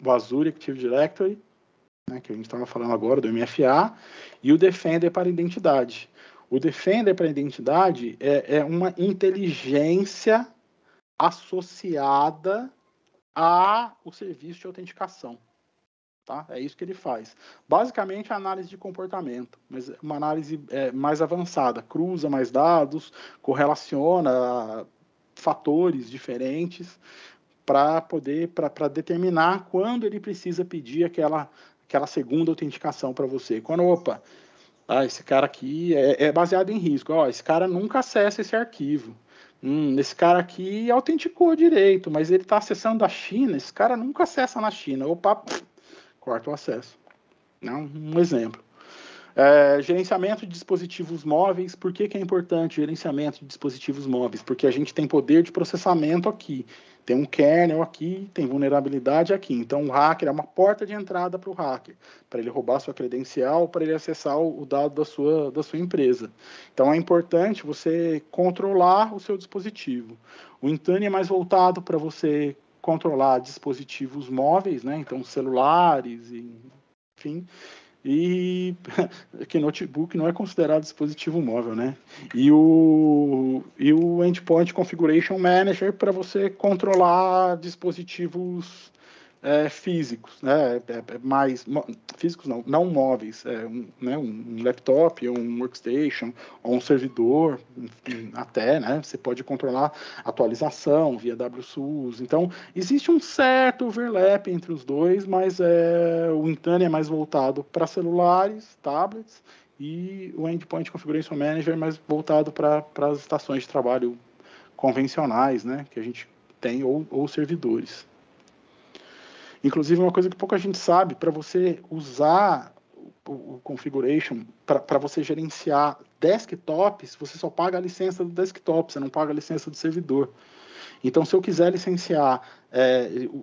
o Azure Active Directory, né, que a gente estava falando agora, do MFA, e o Defender para identidade. O Defender para identidade é uma inteligência associada ao serviço de autenticação. Tá? É isso que ele faz. Basicamente, a análise de comportamento, mas uma análise mais avançada, cruza mais dados, correlaciona fatores diferentes, para determinar quando ele precisa pedir aquela segunda autenticação para você. Quando, esse cara aqui é baseado em risco. Esse cara nunca acessa esse arquivo. Esse cara aqui autenticou direito, mas ele está acessando da China, esse cara nunca acessa na China. Corta o acesso. Não, um exemplo. Gerenciamento de dispositivos móveis. Por que é importante gerenciamento de dispositivos móveis? Porque a gente tem poder de processamento aqui. Tem um kernel aqui, tem vulnerabilidade aqui. Então, o hacker é uma porta de entrada para o hacker, para ele roubar sua credencial, para ele acessar o dado da sua empresa. Então, é importante você controlar o seu dispositivo. O Intune é mais voltado para você controlar dispositivos móveis, né? Então, celulares, enfim. E que notebook não é considerado dispositivo móvel, né? E o Endpoint Configuration Manager para você controlar dispositivos físicos, né? Mais físicos não móveis, um laptop, ou um workstation, ou um servidor, enfim, até, né? Você pode controlar atualização via WSUS. Então, existe um certo overlap entre os dois, mas o Intune é mais voltado para celulares, tablets, e o Endpoint Configuration Manager é mais voltado para as estações de trabalho convencionais, né? Que a gente tem, ou servidores. Inclusive, uma coisa que pouca gente sabe, para você usar o configuration, para você gerenciar desktops, você só paga a licença do desktop, você não paga a licença do servidor. Então, se eu quiser licenciar,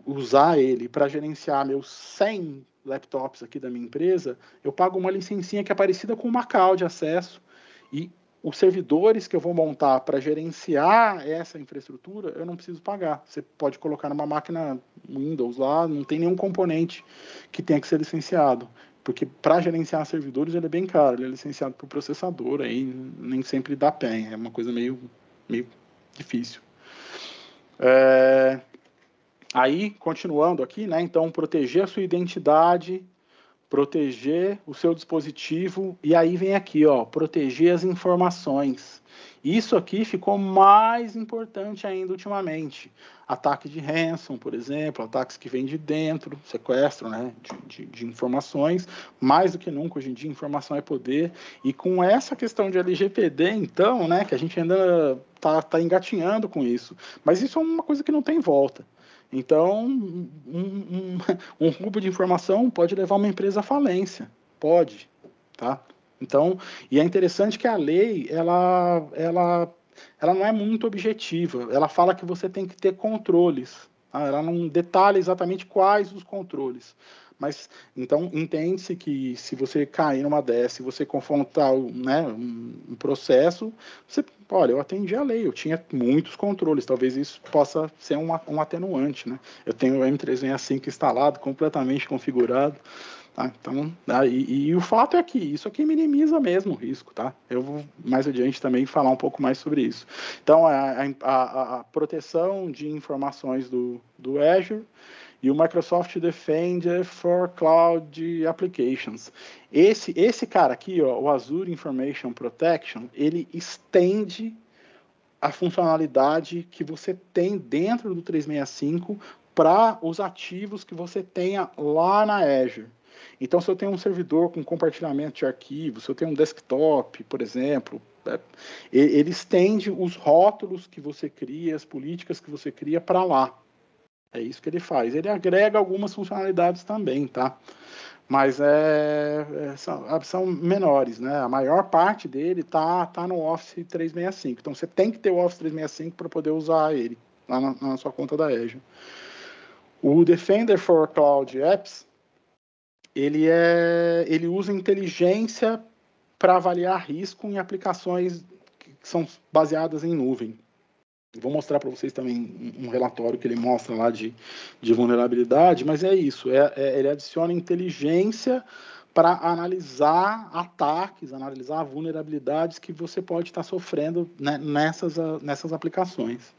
usar ele para gerenciar meus 100 laptops aqui da minha empresa, eu pago uma licencinha que é parecida com uma call de acesso, e os servidores que eu vou montar para gerenciar essa infraestrutura, eu não preciso pagar. Você pode colocar numa máquina Windows lá, não tem nenhum componente que tenha que ser licenciado. Porque para gerenciar servidores ele é bem caro, ele é licenciado por processador, aí nem sempre dá pé, é uma coisa meio difícil. Aí, continuando aqui, né? Então, proteger a sua identidade, proteger o seu dispositivo, e aí vem aqui, proteger as informações. Isso aqui ficou mais importante ainda ultimamente. Ataque de ransom, por exemplo, ataques que vêm de dentro, sequestro, né, de informações, mais do que nunca, hoje em dia, informação é poder, e com essa questão de LGPD, então, né, que a gente ainda tá engatinhando com isso, mas isso é uma coisa que não tem volta. Então, um roubo de informação pode levar uma empresa à falência. Pode, tá? Então, e é interessante que a lei, ela não é muito objetiva. Ela fala que você tem que ter controles. Ela não detalha exatamente quais os controles. Mas, então, entende-se que se você cair numa dessa, se você confrontar, né, um processo, você, olha, eu atendi a lei, eu tinha muitos controles, talvez isso possa ser um atenuante, né? Eu tenho o M365 instalado, completamente configurado, tá? Então, e o fato é que isso aqui minimiza mesmo o risco, tá? Eu vou mais adiante também falar um pouco mais sobre isso. Então, a proteção de informações do Azure e o Microsoft Defender for Cloud Applications. Esse cara aqui, ó, o Azure Information Protection, ele estende a funcionalidade que você tem dentro do 365 para os ativos que você tenha lá na Azure. Então, se eu tenho um servidor com compartilhamento de arquivos, se eu tenho um desktop, por exemplo, ele estende os rótulos que você cria, as políticas que você cria para lá. É isso que ele faz. Ele agrega algumas funcionalidades também, tá? Mas são menores, né? A maior parte dele tá no Office 365. Então você tem que ter o Office 365 para poder usar ele lá na sua conta da Azure. O Defender for Cloud Apps, ele usa inteligência para avaliar risco em aplicações que são baseadas em nuvem. Vou mostrar para vocês também um relatório que ele mostra lá de vulnerabilidade, mas é isso, ele adiciona inteligência para analisar ataques, analisar vulnerabilidades que você pode estar sofrendo, né, nessas aplicações.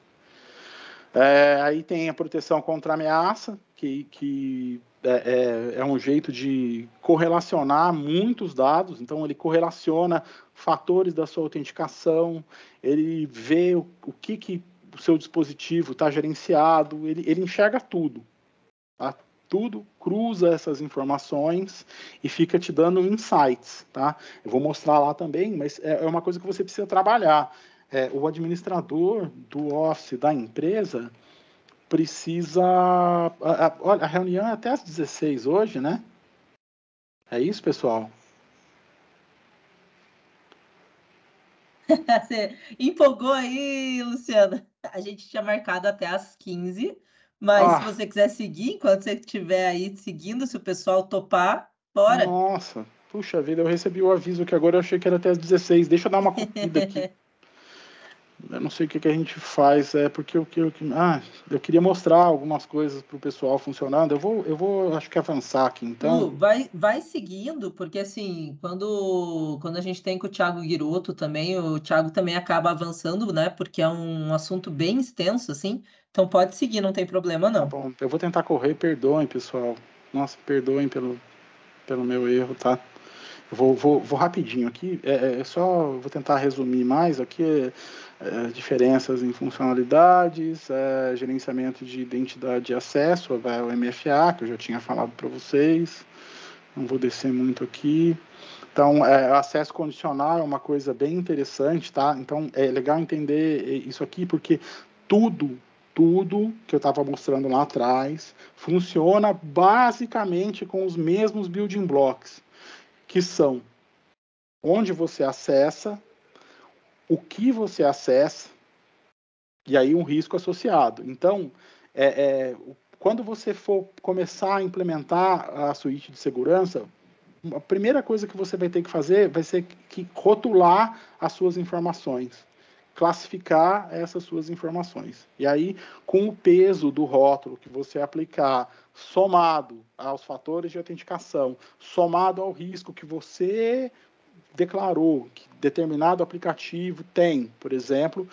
Aí tem a proteção contra ameaça, que é um jeito de correlacionar muitos dados, então ele correlaciona fatores da sua autenticação, ele vê o que o seu dispositivo está gerenciado, ele enxerga tudo, tá? Tudo, cruza essas informações e fica te dando insights, tá? Eu vou mostrar lá também, mas é uma coisa que você precisa trabalhar. O administrador do Office da empresa precisa... Olha, a reunião é até às 16 hoje, né? É isso, pessoal? Você empolgou aí, Luciana. A gente tinha marcado até às 15, mas se Ah, você quiser seguir, enquanto você estiver aí seguindo, se o pessoal topar, bora. nossa, puxa vida, eu recebi o aviso que agora eu achei que era até às 16. Deixa eu dar uma corrida aqui. Eu não sei o que a gente faz, porque eu queria mostrar algumas coisas para o pessoal funcionando. Eu vou, acho que avançar aqui, então. Lu, vai seguindo, porque assim, quando a gente tem com o Thiago Guiroto também, o Thiago também acaba avançando, né? Porque é um assunto bem extenso, assim. Então pode seguir, não tem problema, Tá não. bom, eu vou tentar correr, perdoem, pessoal. Nossa, perdoem pelo meu erro, tá? Eu vou rapidinho aqui, vou tentar resumir mais aqui, diferenças em funcionalidades, gerenciamento de identidade e acesso, o MFA, que eu já tinha falado para vocês, não vou descer muito aqui. Então, acesso condicional é uma coisa bem interessante, tá? Então, é legal entender isso aqui, porque tudo que eu estava mostrando lá atrás funciona basicamente com os mesmos building blocks, que são onde você acessa, o que você acessa, e aí um risco associado. Então, quando você for começar a implementar a suíte de segurança, a primeira coisa que você vai ter que fazer vai ser que rotular as suas informações, classificar essas suas informações. E aí, com o peso do rótulo que você aplicar, somado aos fatores de autenticação, somado ao risco que você declarou que determinado aplicativo tem, por exemplo,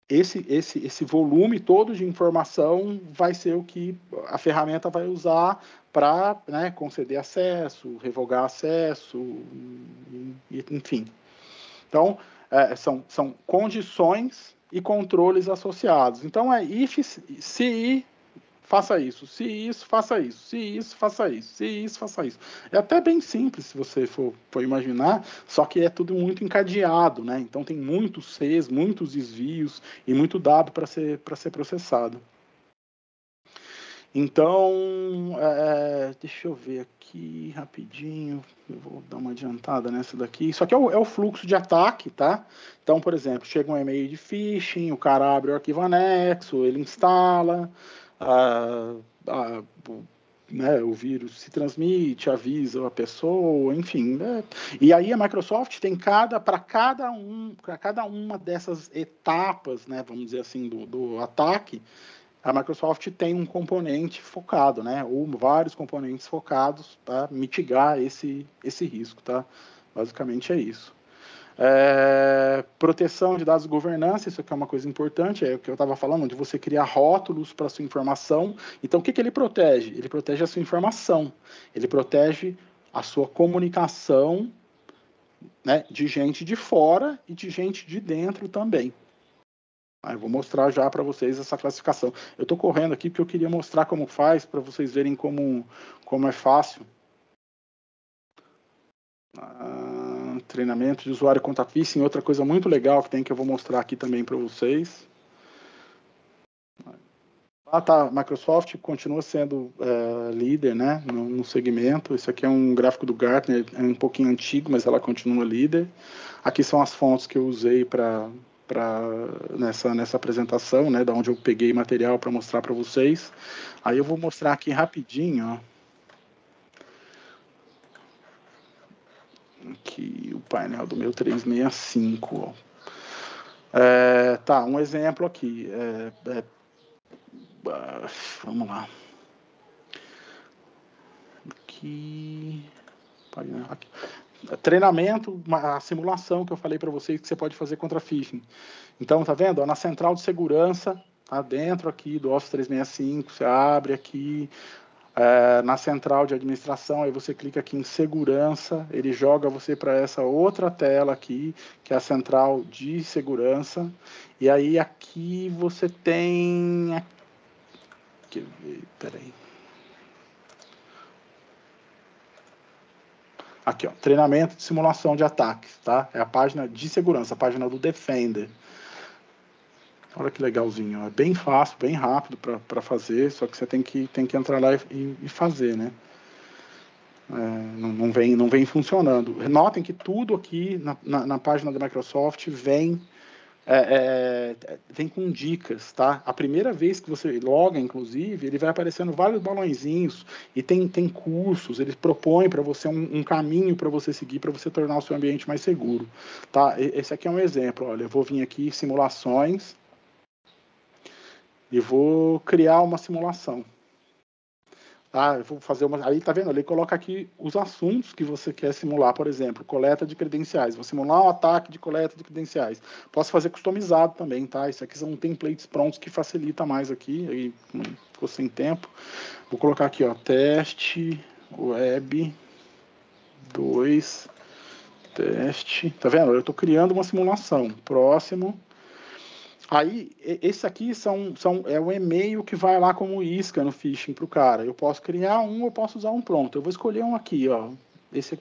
esse volume todo de informação vai ser o que a ferramenta vai usar para, né, conceder acesso, revogar acesso, enfim. Então, são condições e controles associados. Então, if, se faça isso, se isso, faça isso, se isso, faça isso, se isso, faça isso. É até bem simples, se você for imaginar, só que é tudo muito encadeado, né? Então tem muitos Cs, muitos desvios e muito dado para ser processado. Então, deixa eu ver aqui rapidinho, eu vou dar uma adiantada nessa daqui. Isso aqui é o fluxo de ataque, tá? Então, por exemplo, chega um e-mail de phishing, o cara abre o arquivo anexo, ele instala, né, o vírus se transmite, avisa a pessoa, enfim. Né? E aí a Microsoft tem para cada uma dessas etapas, né, vamos dizer assim, do ataque, a Microsoft tem um componente focado, né, ou vários componentes focados para mitigar esse risco, tá? Basicamente é isso. Proteção de dados e governança, isso aqui é uma coisa importante, é o que eu estava falando, de você criar rótulos para a sua informação. Então, o que ele protege? Ele protege a sua informação, ele protege a sua comunicação, né, de gente de fora e de gente de dentro também. Eu vou mostrar já para vocês essa classificação. Eu estou correndo aqui porque eu queria mostrar como faz, para vocês verem como é fácil. Treinamento de usuário contra phishing, outra coisa muito legal que tem, que eu vou mostrar aqui também para vocês. Tá, Microsoft continua sendo líder, né, no segmento. Esse aqui é um gráfico do Gartner, é um pouquinho antigo, mas ela continua líder. Aqui são as fontes que eu usei nessa apresentação, né, da onde eu peguei material para mostrar para vocês. Aí eu vou mostrar aqui rapidinho, ó. Aqui o painel do meu 365, ó. Tá, um exemplo aqui. Vamos lá. Aqui. Treinamento, a simulação que eu falei para vocês que você pode fazer contra phishing. Então, tá vendo? Na central de segurança, tá dentro aqui do Office 365, você abre aqui. Na central de administração, aí você clica aqui em segurança, ele joga você para essa outra tela aqui, que é a central de segurança, e aí aqui você tem, peraí, aqui ó, treinamento de simulação de ataques, tá? É a página de segurança, a página do Defender. Olha que legalzinho, é bem fácil, bem rápido para fazer, só que você tem que entrar lá e fazer, né? Não vem funcionando. Notem que tudo aqui na página da Microsoft vem com dicas, tá? A primeira vez que você loga, inclusive, ele vai aparecendo vários balõezinhos e tem cursos, eles propõem para você um caminho para você seguir, para você tornar o seu ambiente mais seguro, tá? Esse aqui é um exemplo, olha, eu vou vir aqui, simulações, e vou criar uma simulação. Eu vou fazer uma. Aí tá vendo? Ele coloca aqui os assuntos que você quer simular, por exemplo, coleta de credenciais. Vou simular um ataque de coleta de credenciais. Posso fazer customizado também, tá? Isso aqui são templates prontos que facilita mais aqui. Aí ficou sem tempo. Vou colocar aqui, ó, teste web 2 teste. Tá vendo? Eu estou criando uma simulação. Próximo. Aí, esse aqui é o e-mail que vai lá como isca no phishing para o cara. Eu posso criar um, eu posso usar um pronto. Eu vou escolher um aqui, ó. Esse,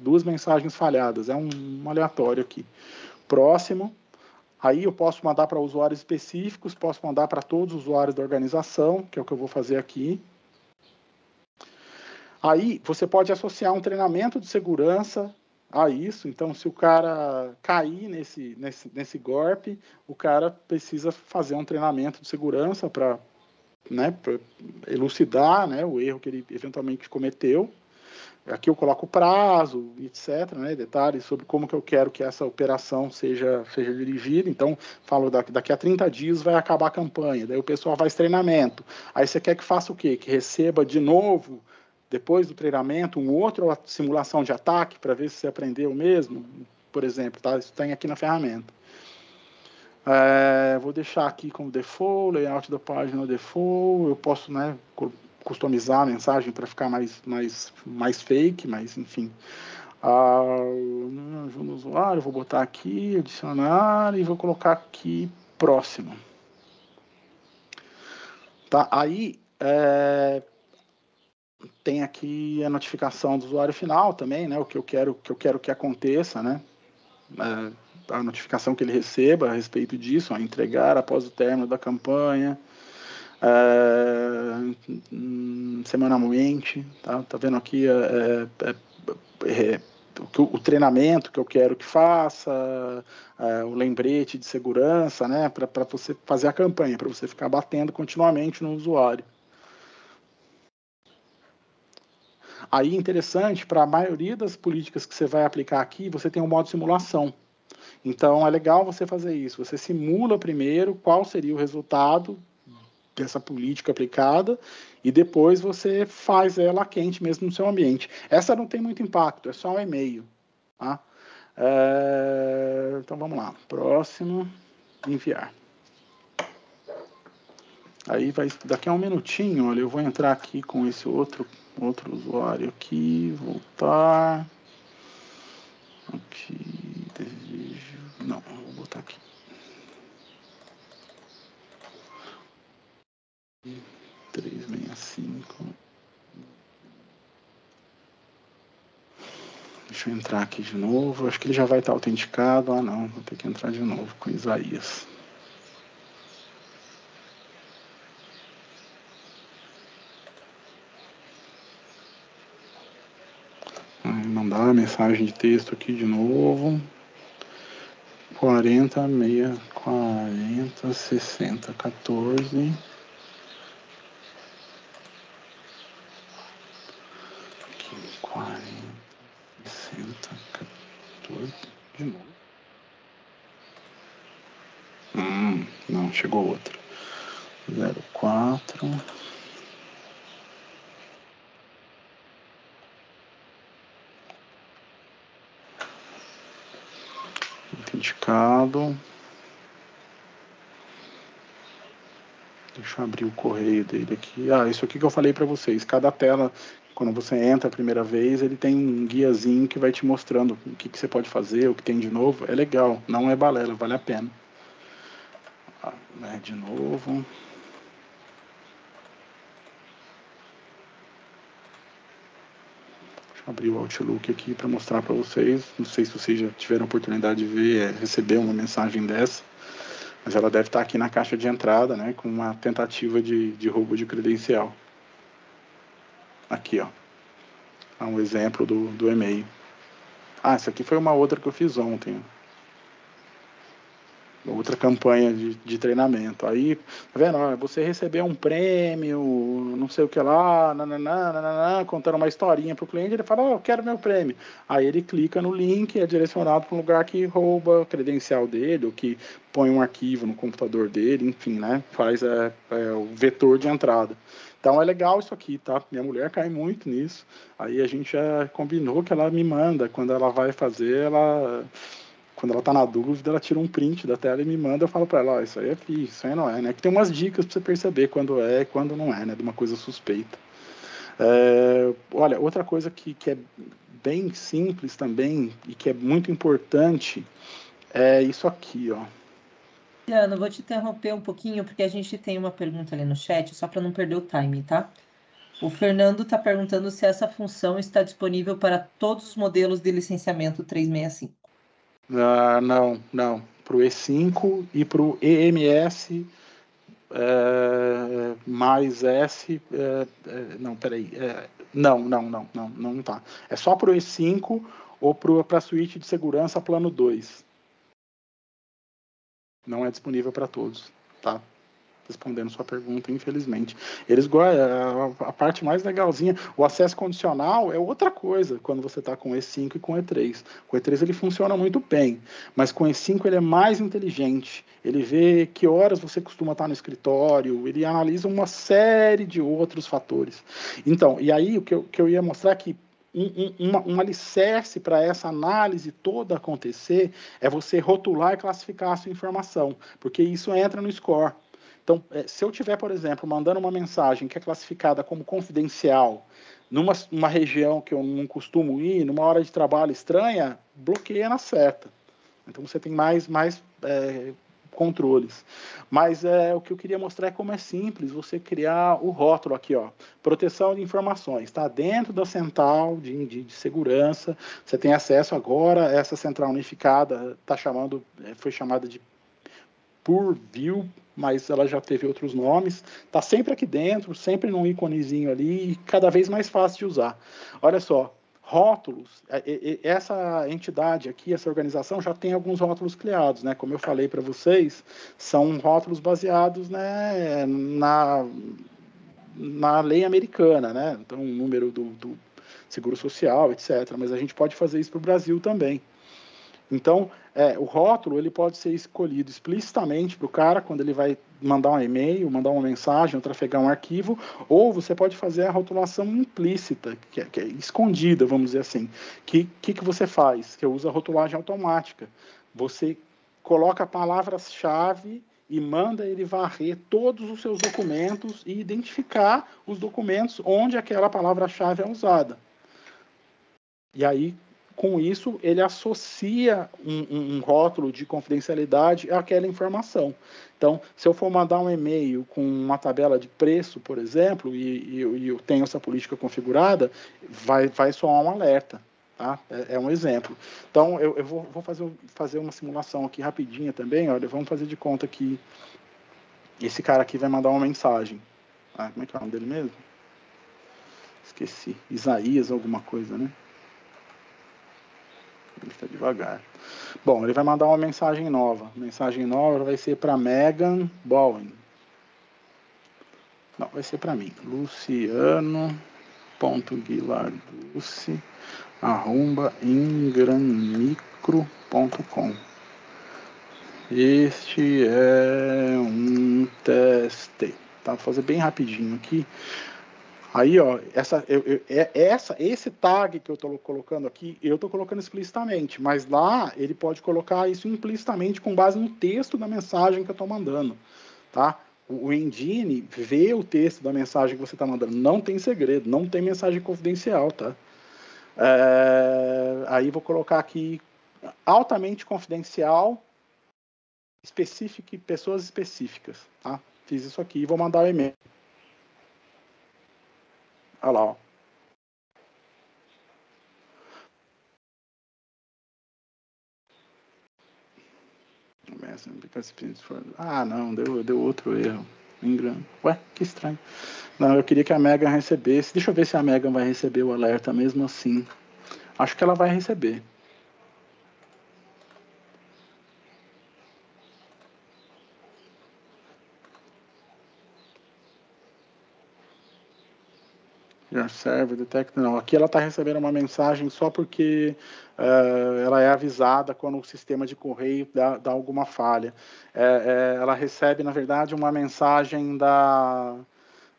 duas mensagens falhadas, é um aleatório aqui. Próximo. Aí eu posso mandar para usuários específicos, posso mandar para todos os usuários da organização, que é o que eu vou fazer aqui. Aí você pode associar um treinamento de segurança a isso. Então, se o cara cair nesse golpe, o cara precisa fazer um treinamento de segurança para, né, elucidar, né, o erro que ele eventualmente cometeu. Aqui eu coloco o prazo, etc., né, detalhes sobre como que eu quero que essa operação seja dirigida. Então, falo daqui a 30 dias vai acabar a campanha, daí o pessoal faz treinamento. Aí você quer que faça o quê? Que receba de novo, depois do treinamento, outra simulação de ataque para ver se você aprendeu mesmo, por exemplo, tá? Isso tem aqui na ferramenta. Vou deixar aqui como default, layout da página default, eu posso, né, customizar a mensagem para ficar mais fake, mas enfim. No usuário, vou botar aqui, adicionar e vou colocar aqui próximo. Tá, aí tem aqui a notificação do usuário final também, né? O que eu quero que aconteça, né? A notificação que ele receba a respeito disso, entregar após o término da campanha. semanalmente, tá? Tá vendo aqui o treinamento que eu quero que faça, o lembrete de segurança, né? Para você fazer a campanha, para você ficar batendo continuamente no usuário. Aí, interessante, para a maioria das políticas que você vai aplicar aqui, você tem um modo simulação. Então, é legal você fazer isso. Você simula primeiro qual seria o resultado dessa política aplicada e depois você faz ela quente mesmo no seu ambiente. Essa não tem muito impacto, é só um e-mail. Tá? Então, vamos lá. Próximo, enviar. Aí vai, daqui a um minutinho, olha, eu vou entrar aqui com esse outro usuário aqui, voltar. Aqui, desejo. Não, vou botar aqui. 365. Deixa eu entrar aqui de novo. Acho que ele já vai estar autenticado. Ah, não, vou ter que entrar de novo com Isaías. Mandar a mensagem de texto aqui de novo. 40, 60, 14. Aqui, 40, 60, 14. De novo. Não, chegou outro. 04. Autenticado. Deixa eu abrir o correio dele aqui. Isso aqui que eu falei para vocês. Cada tela, quando você entra a primeira vez, ele tem um guiazinho que vai te mostrando o que você pode fazer, o que tem de novo. É legal, não é balela, vale a pena. De novo. Deixa eu abrir o Outlook aqui para mostrar para vocês. Não sei se vocês já tiveram a oportunidade de ver, receber uma mensagem dessa. Mas ela deve estar aqui na caixa de entrada, né? Com uma tentativa de roubo de credencial. Aqui, ó. Um exemplo do e-mail. Essa aqui foi uma outra que eu fiz ontem. Outra campanha de treinamento. Aí, tá vendo? Você recebeu um prêmio, não sei o que lá, nananã, contando uma historinha para o cliente, ele fala, eu quero meu prêmio. Aí ele clica no link, é direcionado para um lugar que rouba a credencial dele, ou que põe um arquivo no computador dele, enfim, né? Faz o vetor de entrada. Então é legal isso aqui, tá? Minha mulher cai muito nisso. Aí a gente já combinou que ela me manda, quando ela vai fazer, quando ela tá na dúvida, ela tira um print da tela e me manda, eu falo para ela, isso aí é fixe, isso aí não é, né? Que tem umas dicas para você perceber quando é e quando não é, né? De uma coisa suspeita. Olha, outra coisa que é bem simples também e que é muito importante é isso aqui, ó. Luciano, vou te interromper um pouquinho, porque a gente tem uma pergunta ali no chat, só para não perder o time, tá? O Fernando está perguntando se essa função está disponível para todos os modelos de licenciamento 365. Não. Para o E5 e para o EMS mais S. Não, peraí. Não tá. É só para o E5 ou para a suíte de segurança plano 2. Não é disponível para todos, tá? Respondendo sua pergunta, infelizmente. A parte mais legalzinha, o acesso condicional é outra coisa quando você está com E5 e com E3. Com o E3 ele funciona muito bem, mas com E5 ele é mais inteligente. Ele vê que horas você costuma estar no escritório, ele analisa uma série de outros fatores. Então, e aí o que eu ia mostrar é que um alicerce para essa análise toda acontecer é você rotular e classificar a sua informação, porque isso entra no score. Então, se eu tiver, por exemplo, mandando uma mensagem que é classificada como confidencial numa região que eu não costumo ir, numa hora de trabalho estranha, bloqueia na seta. Então, você tem mais controles. Mas o que eu queria mostrar é como é simples você criar o rótulo aqui, ó. Proteção de informações. Está dentro da central de segurança. Você tem acesso agora. Essa central unificada foi chamada de por view, mas ela já teve outros nomes. Está sempre aqui dentro, sempre num íconezinho ali, e cada vez mais fácil de usar. Olha só, rótulos, essa entidade aqui, essa organização já tem alguns rótulos criados, né? Como eu falei para vocês, são rótulos baseados, né, na lei americana, né? Então, o número do seguro social, etc. Mas a gente pode fazer isso para o Brasil também. Então, o rótulo ele pode ser escolhido explicitamente para o cara quando ele vai mandar um e-mail, mandar uma mensagem, ou trafegar um arquivo, ou você pode fazer a rotulação implícita, que é escondida, vamos dizer assim. Que você faz? Que usa a rotulagem automática. Você coloca palavras-chave e manda ele varrer todos os seus documentos e identificar os documentos onde aquela palavra-chave é usada. E aí, com isso, ele associa um rótulo de confidencialidade àquela informação. Então, se eu for mandar um e-mail com uma tabela de preço, por exemplo, e eu tenho essa política configurada, vai soar um alerta. Tá? É um exemplo. Então, eu vou fazer uma simulação aqui rapidinha também. Olha, vamos fazer de conta que esse cara aqui vai mandar uma mensagem. Ah, como é que é o nome dele mesmo? Esqueci. Isaías, alguma coisa, né? Ele está devagar. Bom, ele vai mandar uma mensagem nova. A mensagem nova vai ser para Megan Bowen. Não, vai ser para mim. luciano.guilarducci@ingramicro.com. Este é um teste. Tá, vou fazer bem rapidinho aqui. Aí, ó, esse tag que eu estou colocando aqui, eu estou colocando explicitamente, mas lá ele pode colocar isso implicitamente com base no texto da mensagem que eu estou mandando, tá? O Engine vê o texto da mensagem que você está mandando, não tem segredo, não tem mensagem confidencial, tá? Aí vou colocar aqui altamente confidencial, pessoas específicas, tá? Fiz isso aqui e vou mandar o e-mail. Olha lá, ó. Ah, não, deu outro erro. Ingram. Ué, que estranho. Não, eu queria que a Megan recebesse. Deixa eu ver se a Megan vai receber o alerta mesmo assim. Acho que ela vai receber. Your server detect. Não, aqui ela está recebendo uma mensagem só porque ela é avisada quando o sistema de correio dá alguma falha. Ela recebe, na verdade, uma mensagem da.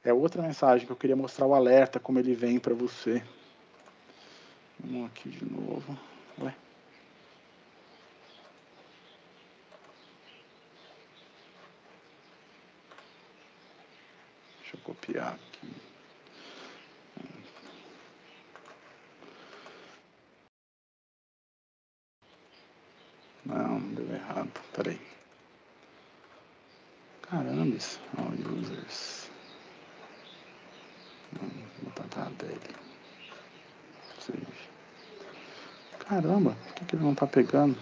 É outra mensagem que eu queria mostrar o alerta, como ele vem para você. Vamos aqui de novo. Ué. Deixa eu copiar aqui. Não, deu errado. Peraí. Caramba, all users. Vou botar dele. Caramba, por que ele não tá pegando?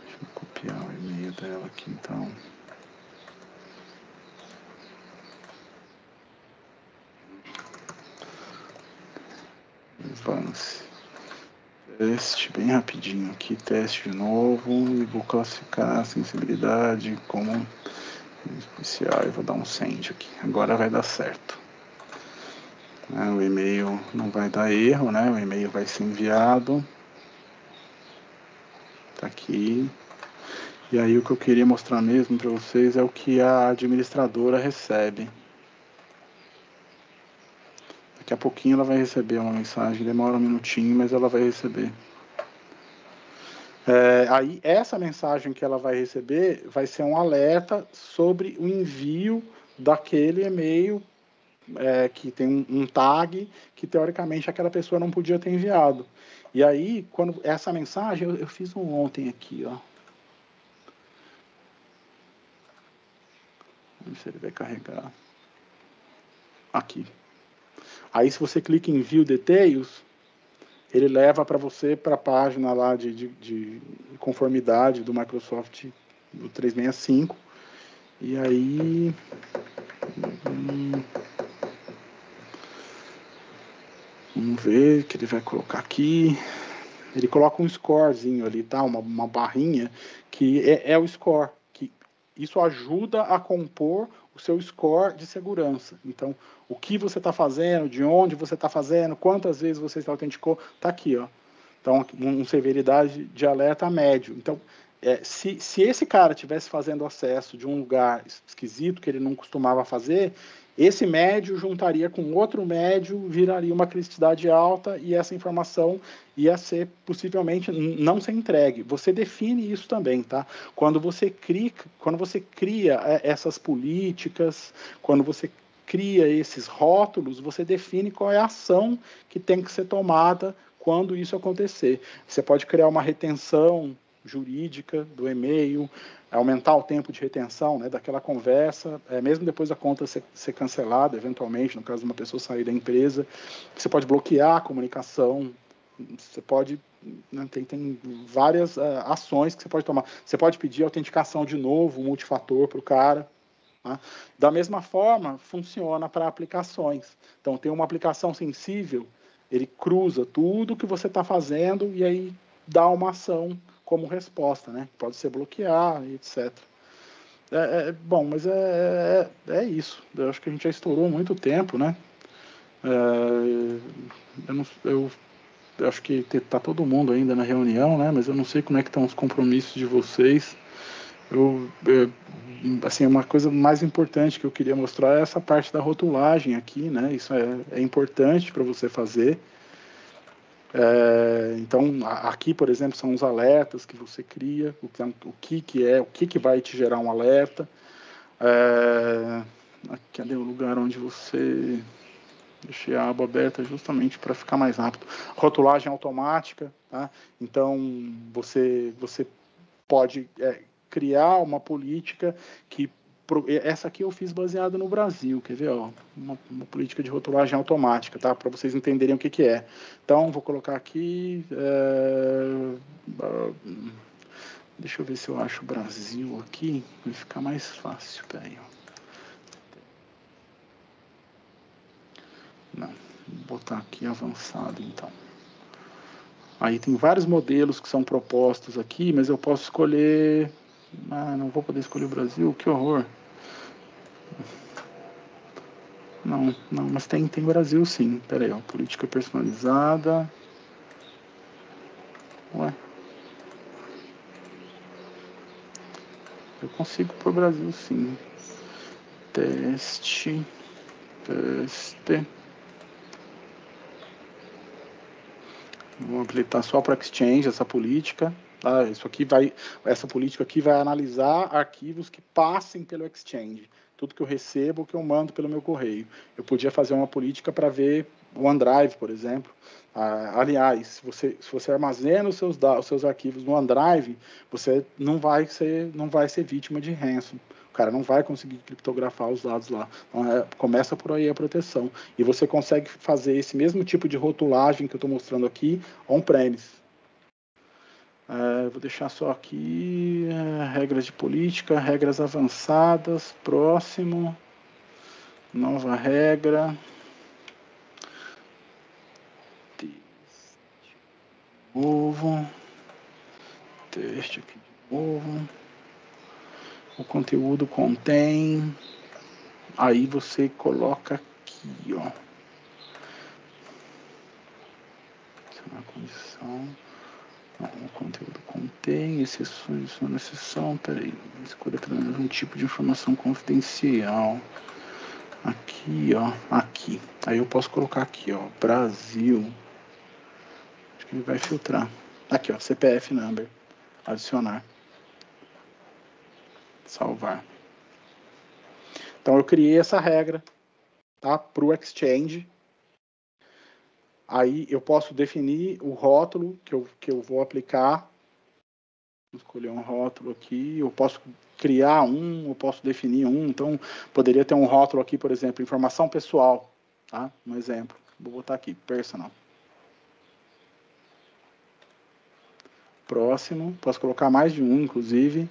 Deixa eu copiar o e-mail dela aqui então. Advance. Teste bem rapidinho aqui, teste de novo e vou classificar a sensibilidade como especial e vou dar um send aqui. Agora vai dar certo. O e-mail não vai dar erro, né? O e-mail vai ser enviado. Tá aqui. E aí o que eu queria mostrar mesmo para vocês é o que a administradora recebe. Daqui a pouquinho ela vai receber uma mensagem, demora um minutinho, mas ela vai receber. Aí essa mensagem que ela vai receber vai ser um alerta sobre o envio daquele e-mail que tem um tag que teoricamente aquela pessoa não podia ter enviado. E aí, quando essa mensagem, eu fiz um ontem aqui, ó. Vamos ver se ele vai carregar. Aqui. Aí se você clica em View Details, ele leva para você para a página lá de conformidade do Microsoft do 365. E aí vamos ver o que ele vai colocar aqui. Ele coloca um scorezinho ali, tá? Uma barrinha que é o score. Que isso ajuda a compor o seu score de segurança. Então, o que você está fazendo, de onde você está fazendo, quantas vezes você se autenticou, tá aqui, ó. Então, uma severidade de alerta médio. Então, se esse cara estivesse fazendo acesso de um lugar esquisito que ele não costumava fazer, esse médio juntaria com outro médio, viraria uma criticidade alta e essa informação ia ser possivelmente não ser entregue. Você define isso também, tá? Quando você cria essas políticas, quando você cria esses rótulos, você define qual é a ação que tem que ser tomada quando isso acontecer. Você pode criar uma retenção jurídica do e-mail, aumentar o tempo de retenção, né, daquela conversa, mesmo depois da conta ser cancelada, eventualmente, no caso de uma pessoa sair da empresa. Você pode bloquear a comunicação, você pode... Né, tem várias ações que você pode tomar. Você pode pedir autenticação de novo, multifator para o cara. Tá? Da mesma forma, funciona para aplicações. Então, tem uma aplicação sensível, ele cruza tudo que você está fazendo e aí dá uma ação como resposta, né? Pode ser bloquear, etc. Bom, mas é isso. Eu acho que a gente já estourou muito tempo, né? Eu acho que está todo mundo ainda na reunião, né? Mas eu não sei como é que estão os compromissos de vocês. Assim, uma coisa mais importante que eu queria mostrar é essa parte da rotulagem aqui, né? Isso é importante para você fazer. Então, aqui, por exemplo, são os alertas que você cria, o que vai te gerar um alerta. Cadê o lugar onde você... Deixei a aba aberta justamente para ficar mais rápido. Rotulagem automática, tá? Então, você pode criar uma política que... Essa aqui eu fiz baseada no Brasil, quer ver? Ó, uma política de rotulagem automática, tá? Para vocês entenderem o que é. Então, vou colocar aqui... Deixa eu ver se eu acho Brasil aqui, vai ficar mais fácil. Peraí, ó. Não, vou botar aqui avançado, então. Aí tem vários modelos que são propostos aqui, mas eu posso escolher... não vou poder escolher o Brasil, que horror. Não, mas tem Brasil sim. Pera aí, ó, política personalizada. Ué. Eu consigo por Brasil sim. Teste. Vou habilitar só para Exchange essa política. Tá? Essa política aqui vai analisar arquivos que passem pelo Exchange. Tudo que eu recebo, que eu mando pelo meu correio. Eu podia fazer uma política para ver o OneDrive, por exemplo. Aliás, se você armazena os seus arquivos no OneDrive, você não vai ser vítima de ransom. O cara não vai conseguir criptografar os dados lá. Então, começa por aí a proteção. E você consegue fazer esse mesmo tipo de rotulagem que eu estou mostrando aqui on-premise. Vou deixar só aqui regras de política, regras avançadas, próximo, nova regra. Novo, teste aqui de novo. O conteúdo contém, aí você coloca aqui, ó. Na condição, o conteúdo contém exceções na exceção, peraí, escolha pelo menos um tipo de informação confidencial. Aqui, ó, aqui. Aí eu posso colocar aqui, ó, Brasil. Acho que ele vai filtrar. Aqui, ó, CPF number. Adicionar. Salvar. Então eu criei essa regra, tá, para o Exchange. Aí eu posso definir o rótulo que eu vou aplicar. Vou escolher um rótulo aqui. Eu posso criar eu posso definir um. Então, poderia ter um rótulo aqui, por exemplo, informação pessoal. Tá? Um exemplo. Vou botar aqui, personal. Próximo. Posso colocar mais de um, inclusive.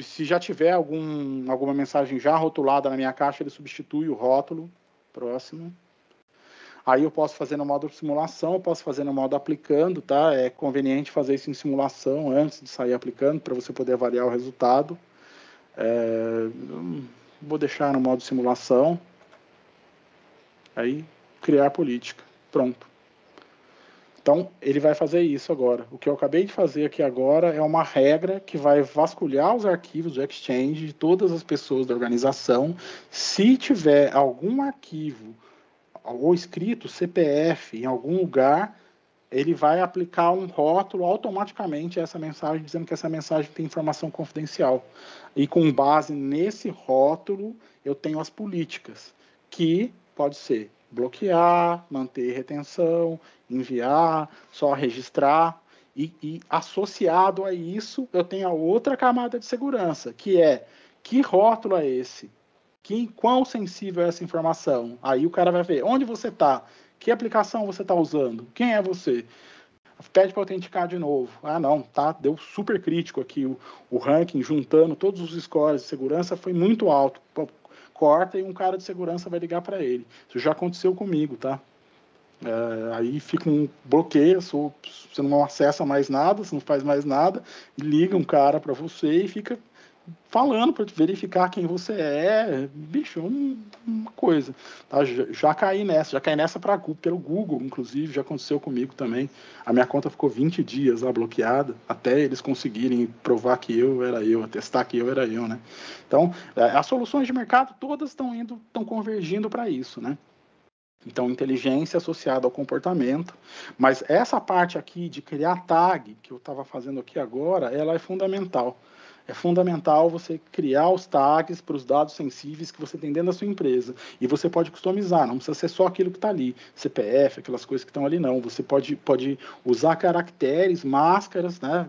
Se já tiver alguma mensagem já rotulada na minha caixa, ele substitui o rótulo. Próximo. Aí eu posso fazer no modo simulação, eu posso fazer no modo aplicando, tá? É conveniente fazer isso em simulação antes de sair aplicando, para você poder avaliar o resultado. Vou deixar no modo simulação. Aí, criar política. Pronto. Então, ele vai fazer isso agora. O que eu acabei de fazer aqui agora é uma regra que vai vasculhar os arquivos do Exchange de todas as pessoas da organização. Se tiver algum arquivo ou escrito CPF em algum lugar, ele vai aplicar um rótulo automaticamente a essa mensagem, dizendo que essa mensagem tem informação confidencial. E com base nesse rótulo, eu tenho as políticas, que pode ser bloquear, manter retenção, enviar, só registrar. E associado a isso, eu tenho a outra camada de segurança, que é: que rótulo é esse? Quão sensível é essa informação? Aí o cara vai ver onde você está, que aplicação você está usando, quem é você. Pede para autenticar de novo. Ah, não, tá, deu super crítico aqui o ranking, juntando todos os scores de segurança, foi muito alto. Corta e um cara de segurança vai ligar para ele. Isso já aconteceu comigo, tá? Aí fica um bloqueio, você não acessa mais nada, você não faz mais nada, e liga um cara para você e fica falando para verificar quem você é. Bicho, uma coisa. Tá? Já caí nessa pelo Google, inclusive, já aconteceu comigo também. A minha conta ficou 20 dias lá bloqueada, até eles conseguirem provar que eu era eu, atestar que eu era eu, né? Então, as soluções de mercado todas estão convergindo para isso, né? Então, inteligência associada ao comportamento. Mas essa parte aqui de criar tag, que eu estava fazendo aqui agora, ela é fundamental. É fundamental você criar os tags para os dados sensíveis que você tem dentro da sua empresa. E você pode customizar, não precisa ser só aquilo que está ali. CPF, aquelas coisas que estão ali, não. Você pode usar caracteres, máscaras, né,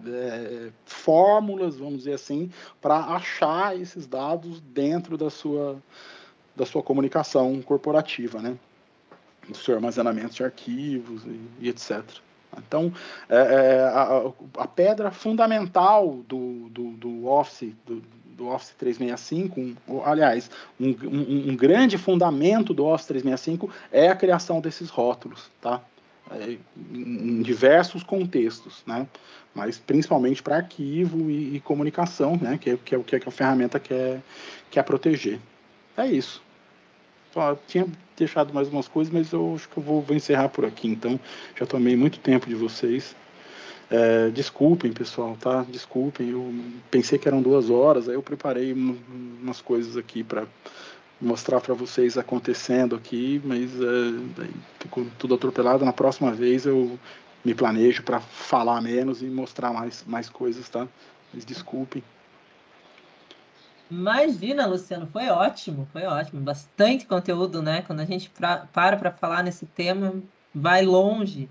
fórmulas, vamos dizer assim, para achar esses dados dentro da sua comunicação corporativa, né? Do seu armazenamento de arquivos e etc. Então, a pedra fundamental do Office, do Office 365, aliás, um grande fundamento do Office 365 é a criação desses rótulos, tá? Em diversos contextos, né? Mas principalmente para arquivo e comunicação, né? Que é o que a ferramenta quer proteger. É isso. Tinha deixado mais umas coisas, mas eu acho que eu vou encerrar por aqui. Então, já tomei muito tempo de vocês. Desculpem, pessoal, tá? Desculpem, eu pensei que eram 2 horas, aí eu preparei umas coisas aqui para mostrar para vocês acontecendo aqui, mas ficou tudo atropelado. Na próxima vez eu me planejo para falar menos e mostrar mais coisas, tá? Mas desculpem. Imagina, Luciano, foi ótimo, foi ótimo. Bastante conteúdo, né? Quando a gente para falar nesse tema, vai longe.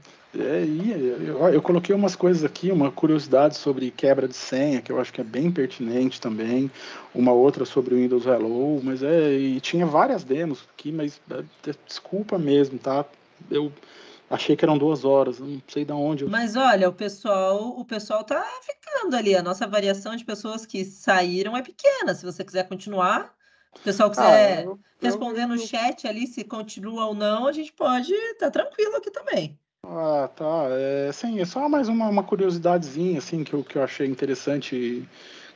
Eu coloquei umas coisas aqui, uma curiosidade sobre quebra de senha, que eu acho que é bem pertinente também, uma outra sobre o Windows Hello, mas e tinha várias demos aqui, mas desculpa mesmo, tá? Eu achei que eram 2 horas, não sei de onde eu... Mas olha, o pessoal tá ficando ali. A nossa variação de pessoas que saíram é pequena. Se você quiser continuar, se o pessoal Ah, quiser responder no chat ali se continua ou não, a gente pode estar tranquilo aqui também. tá, sim, é só mais uma curiosidadezinha, assim, que eu achei interessante,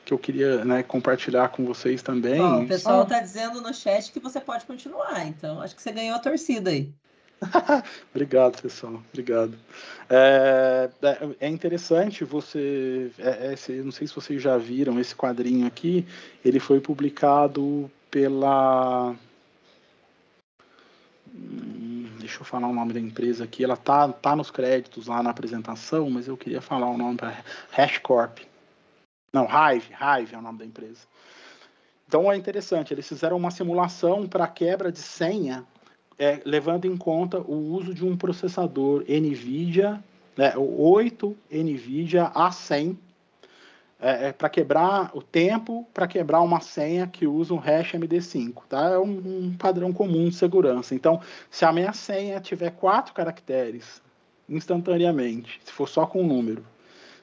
que eu queria, né, compartilhar com vocês Ó, o também, pessoal só... tá dizendo no chat que você pode continuar, então acho que você ganhou a torcida aí. Obrigado, pessoal. Obrigado. É interessante você. Não sei se vocês já viram esse quadrinho aqui. Ele foi publicado pela. Deixa eu falar o nome da empresa aqui. Ela tá nos créditos lá na apresentação, mas eu queria falar o nome para HashiCorp. Não, Hive é o nome da empresa. Então é interessante. Eles fizeram uma simulação para quebra de senha levando em conta o uso de um processador NVIDIA, o 8 NVIDIA A100, para quebrar o tempo, para quebrar uma senha que usa um hash MD5. Tá? É um padrão comum de segurança. Então, se a minha senha tiver 4 caracteres, instantaneamente, se for só com número.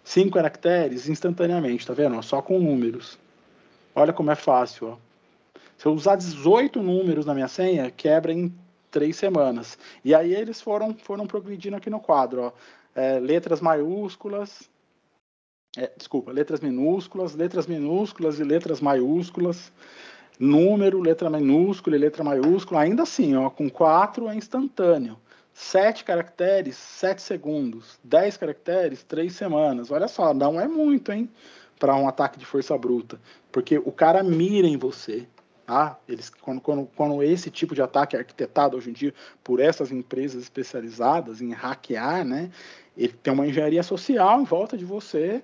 5 caracteres, instantaneamente, tá vendo? Só com números. Olha como é fácil, ó. Se eu usar 18 números na minha senha, quebra em 3 semanas. E aí eles foram progredindo aqui no quadro, ó. Letras maiúsculas, letras minúsculas e letras maiúsculas, número, letra minúscula e letra maiúscula, ainda assim, ó, com 4 é instantâneo. 7 caracteres, 7 segundos. 10 caracteres, 3 semanas. Olha só, não é muito, hein? Para um ataque de força bruta. Porque o cara mira em você. Tá? Quando esse tipo de ataque é arquitetado hoje em dia por essas empresas especializadas em hackear, né? Ele tem uma engenharia social em volta de você.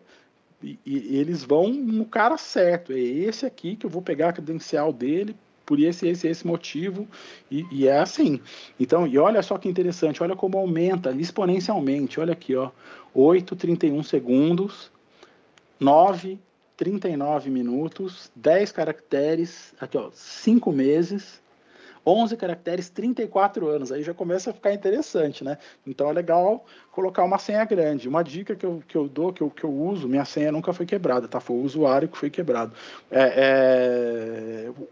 E eles vão no cara certo. É esse aqui que eu vou pegar a credencial dele por esse motivo. E é assim. Então, e olha só que interessante. Olha como aumenta exponencialmente. Olha aqui, ó. 8,31 segundos. 9,39 minutos. 10 caracteres. Aqui, ó. 5 meses. 11 caracteres, 34 anos, aí já começa a ficar interessante, né? Então é legal colocar uma senha grande. Uma dica que eu dou, que eu uso, minha senha nunca foi quebrada, tá? Foi o usuário que foi quebrado.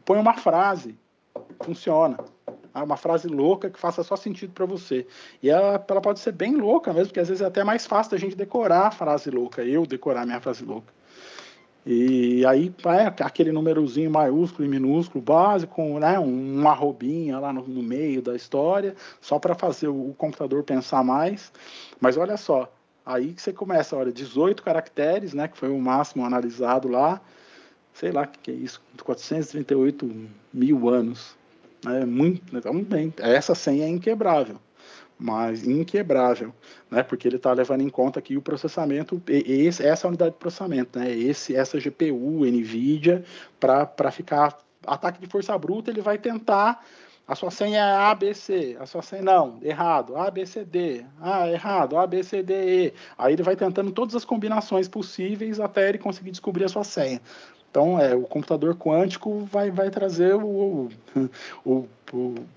Põe uma frase, funciona. Uma frase louca que faça só sentido para você. E ela pode ser bem louca mesmo, porque às vezes é até mais fácil da gente decorar a frase louca, eu decorar minha frase louca. E aí, aquele númerozinho maiúsculo e minúsculo básico, né, uma arrobinha lá no meio da história, só para fazer o computador pensar mais. Mas olha só, aí que você começa, olha, 18 caracteres, né, que foi o máximo analisado lá, sei lá o que é isso, 438 mil anos. Muito, então, bem, essa senha é inquebrável. Mas inquebrável, né? Porque ele está levando em conta aqui o processamento, essa unidade de processamento, né? Essa GPU, NVIDIA, para ficar ataque de força bruta, ele vai tentar. A sua senha é ABC, a sua senha não, errado, ABCD, errado, ABCDE. Aí ele vai tentando todas as combinações possíveis até ele conseguir descobrir a sua senha. Então, o computador quântico vai trazer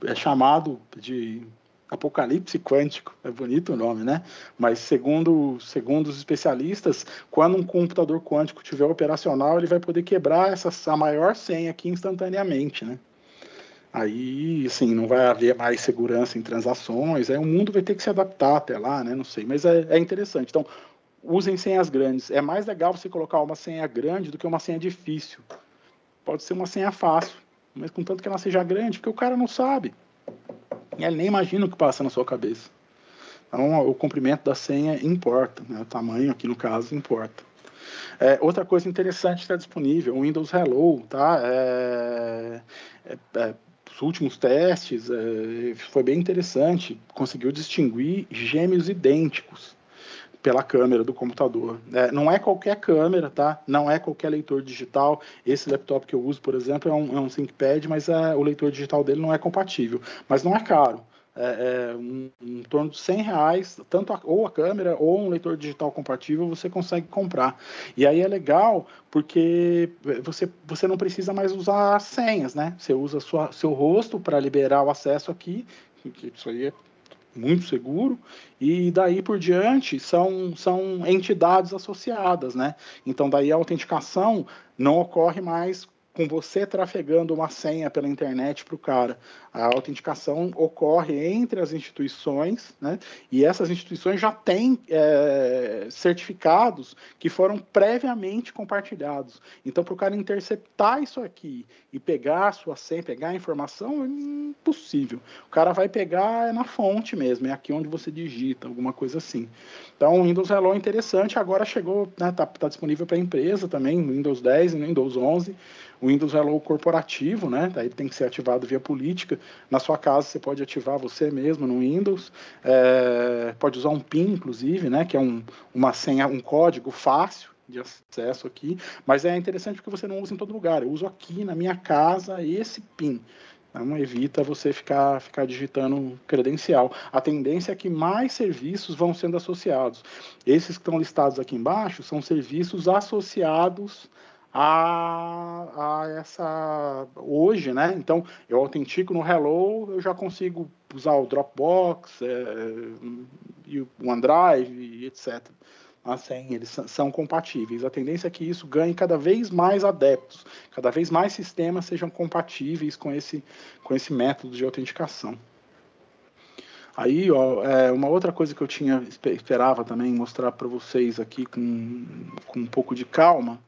é chamado de apocalipse quântico, é bonito o nome, né? Mas segundo os especialistas, quando um computador quântico estiver operacional, ele vai poder quebrar a maior senha aqui instantaneamente, né? Aí, assim, não vai haver mais segurança em transações, aí o mundo vai ter que se adaptar até lá, né? Não sei, mas é interessante. Então, usem senhas grandes. É mais legal você colocar uma senha grande do que uma senha difícil. Pode ser uma senha fácil, mas contanto que ela seja grande, porque o cara não sabe. E ele nem imagina o que passa na sua cabeça. Então, o comprimento da senha importa, né? O tamanho aqui, no caso, importa. Outra coisa interessante que está disponível, o Windows Hello, tá? Os últimos testes, foi bem interessante, conseguiu distinguir gêmeos idênticos pela câmera do computador. Não é qualquer câmera, tá? Não é qualquer leitor digital. Esse laptop que eu uso, por exemplo, é um ThinkPad, mas o leitor digital dele não é compatível. Mas não é caro. Em torno de R$100, tanto ou a câmera ou um leitor digital compatível, você consegue comprar. E aí é legal porque você não precisa mais usar senhas, né? Você usa seu rosto para liberar o acesso aqui, que isso aí é muito seguro, e daí por diante são entidades associadas, né? Então daí a autenticação não ocorre mais com você trafegando uma senha pela internet para o cara. A autenticação ocorre entre as instituições, né? E essas instituições já têm certificados que foram previamente compartilhados. Então, para o cara interceptar isso aqui e pegar a sua senha, pegar a informação, é impossível. O cara vai pegar na fonte mesmo, é aqui onde você digita, alguma coisa assim. Então, o Windows Hello é interessante, agora chegou, né, tá disponível para a empresa também, no Windows 10 e no Windows 11. O Windows Hello corporativo, né? Daí tem que ser ativado via política. Na sua casa você pode ativar você mesmo no Windows. Pode usar um PIN, inclusive, né? Que é uma senha, um código fácil de acesso aqui. Mas é interessante porque você não usa em todo lugar. Eu uso aqui na minha casa esse PIN. Então, evita você ficar digitando credencial. A tendência é que mais serviços vão sendo associados. Esses que estão listados aqui embaixo são serviços associados a essa hoje, né? Então, eu autentico no Hello, eu já consigo usar o Dropbox, e o OneDrive, etc. Assim, eles são compatíveis. A tendência é que isso ganhe cada vez mais adeptos, cada vez mais sistemas sejam compatíveis com esse método de autenticação. Aí, ó, uma outra coisa que eu esperava também mostrar para vocês aqui com um pouco de calma,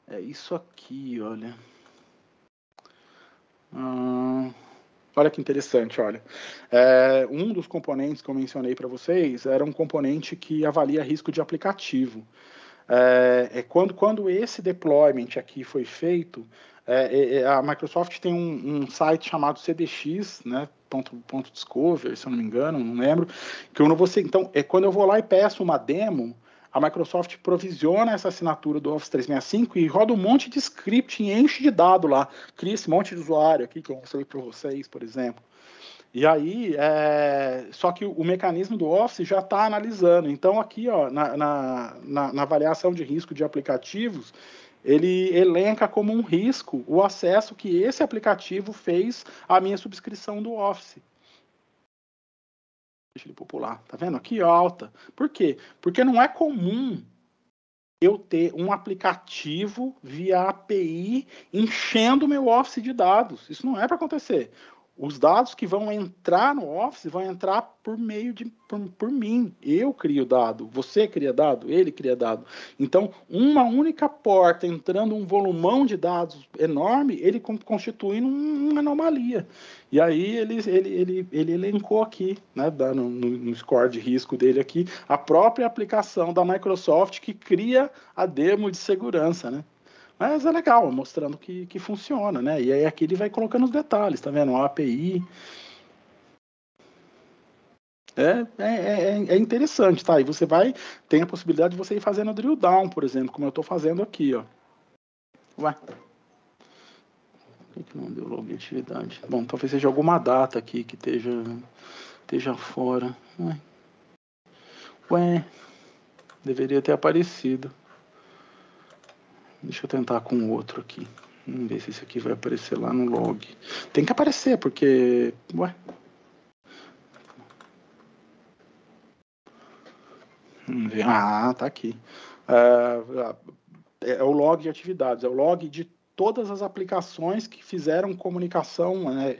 é isso aqui, olha. Olha que interessante, olha. Um dos componentes que eu mencionei para vocês era um componente que avalia risco de aplicativo. Quando esse deployment aqui foi feito, a Microsoft tem um site chamado CDX, né, ponto .discover, se eu não me engano, não lembro, que então, quando eu vou lá e peço uma demo, a Microsoft provisiona essa assinatura do Office 365 e roda um monte de script e enche de dado lá, cria esse monte de usuário aqui que eu mostrei para vocês, por exemplo. E aí, só que o mecanismo do Office já está analisando. Então, aqui, ó, na avaliação de risco de aplicativos, ele elenca como um risco o acesso que esse aplicativo fez à minha subscrição do Office. Deixa ele popular. Tá vendo? Aqui, alta. Por quê? Porque não é comum eu ter um aplicativo via API enchendo meu Office de dados. Isso não é para acontecer. Os dados que vão entrar no Office vão entrar por meio por mim. Eu crio dado, você cria dado, ele cria dado. Então, uma única porta entrando um volumão de dados enorme, ele constitui uma anomalia. E aí ele elencou aqui, né, no score de risco dele aqui, a própria aplicação da Microsoft que cria a demo de segurança, né? Mas é legal, mostrando que funciona, né? E aí aqui ele vai colocando os detalhes, tá vendo? A API. É interessante, tá? E você tem a possibilidade de você ir fazendo drill down, por exemplo, como eu estou fazendo aqui, ó. Ué. Por que não deu logo de atividade? Bom, talvez seja alguma data aqui que esteja fora. Ué, deveria ter aparecido. Deixa eu tentar com o outro aqui. Vamos ver se esse aqui vai aparecer lá no log. Tem que aparecer, porque... Ué. Vamos ver. Ah, tá aqui. É o log de atividades. É o log de todas as aplicações que fizeram comunicação, né,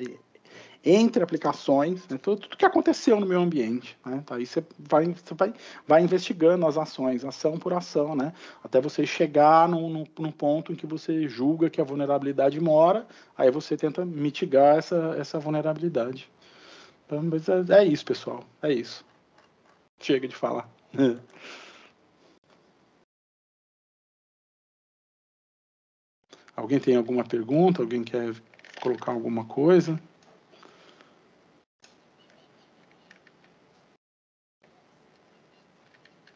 entre aplicações, né, tudo que aconteceu no meu ambiente. Né, tá? Aí você vai investigando as ações, ação por ação, né, até você chegar num ponto em que você julga que a vulnerabilidade mora, aí você tenta mitigar essa vulnerabilidade. Então, mas é isso, pessoal. É isso. Chega de falar. Alguém tem alguma pergunta? Alguém quer colocar alguma coisa?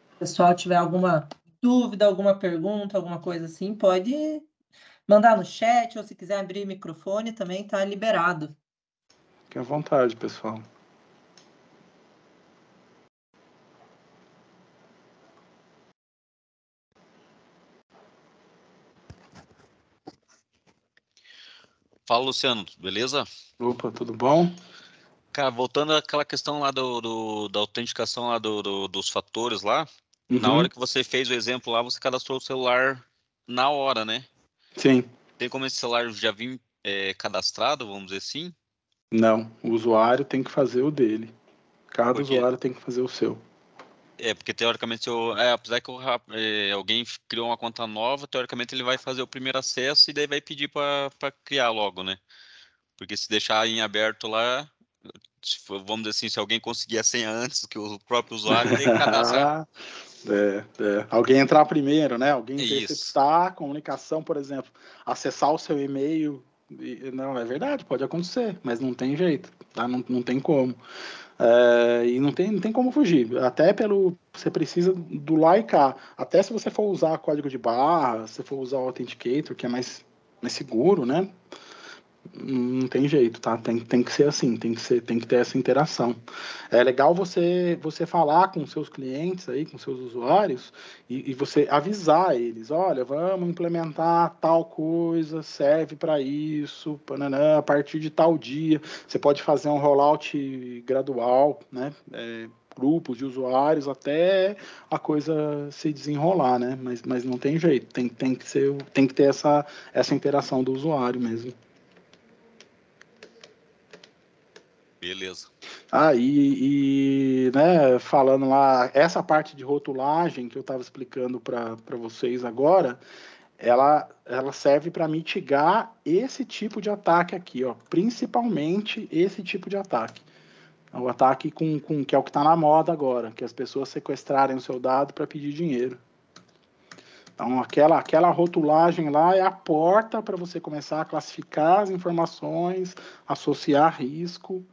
Se o pessoal tiver alguma dúvida, alguma pergunta, alguma coisa assim, pode mandar no chat, ou se quiser abrir o microfone, também está liberado. Fique à vontade, pessoal. Fala, Luciano, beleza? Opa, tudo bom? Cara, voltando àquela questão lá da autenticação lá dos fatores lá, na Uhum. hora que você fez o exemplo lá, você cadastrou o celular na hora, né? Sim. Tem como esse celular já vir cadastrado, vamos dizer assim? Não, o usuário tem que fazer o dele. Cada Porque, usuário tem que fazer o seu. porque teoricamente, apesar que alguém criou uma conta nova, teoricamente ele vai fazer o primeiro acesso e daí vai pedir para criar logo, né? Porque se deixar em aberto lá, vamos dizer assim, se alguém conseguir a senha antes que o próprio usuário, daí cadastra. Alguém entrar primeiro, né? Alguém É isso. interceptar a comunicação, por exemplo, acessar o seu e-mail. Não, é verdade, pode acontecer, mas não tem jeito, tá? Não tem como. E não tem como fugir. Até você precisa do lá e cá. Até se você for usar código de barra, se for usar o Authenticator, que é mais seguro, né? Não tem jeito, tá? Tem que ser assim, tem que ter essa interação. É legal você falar com seus clientes aí, com seus usuários, e você avisar eles, olha, vamos implementar tal coisa, serve para isso, pananã, a partir de tal dia. Você pode fazer um rollout gradual, né? Grupos de usuários até a coisa se desenrolar, né? Mas não tem jeito, tem que ter essa interação do usuário mesmo. Beleza. Né, falando lá, essa parte de rotulagem que eu estava explicando para vocês agora, ela serve para mitigar esse tipo de ataque aqui, ó, principalmente esse tipo de ataque. O ataque que é o que está na moda agora, que as pessoas sequestrarem o seu dado para pedir dinheiro. Então, aquela rotulagem lá é a porta para você começar a classificar as informações, associar risco,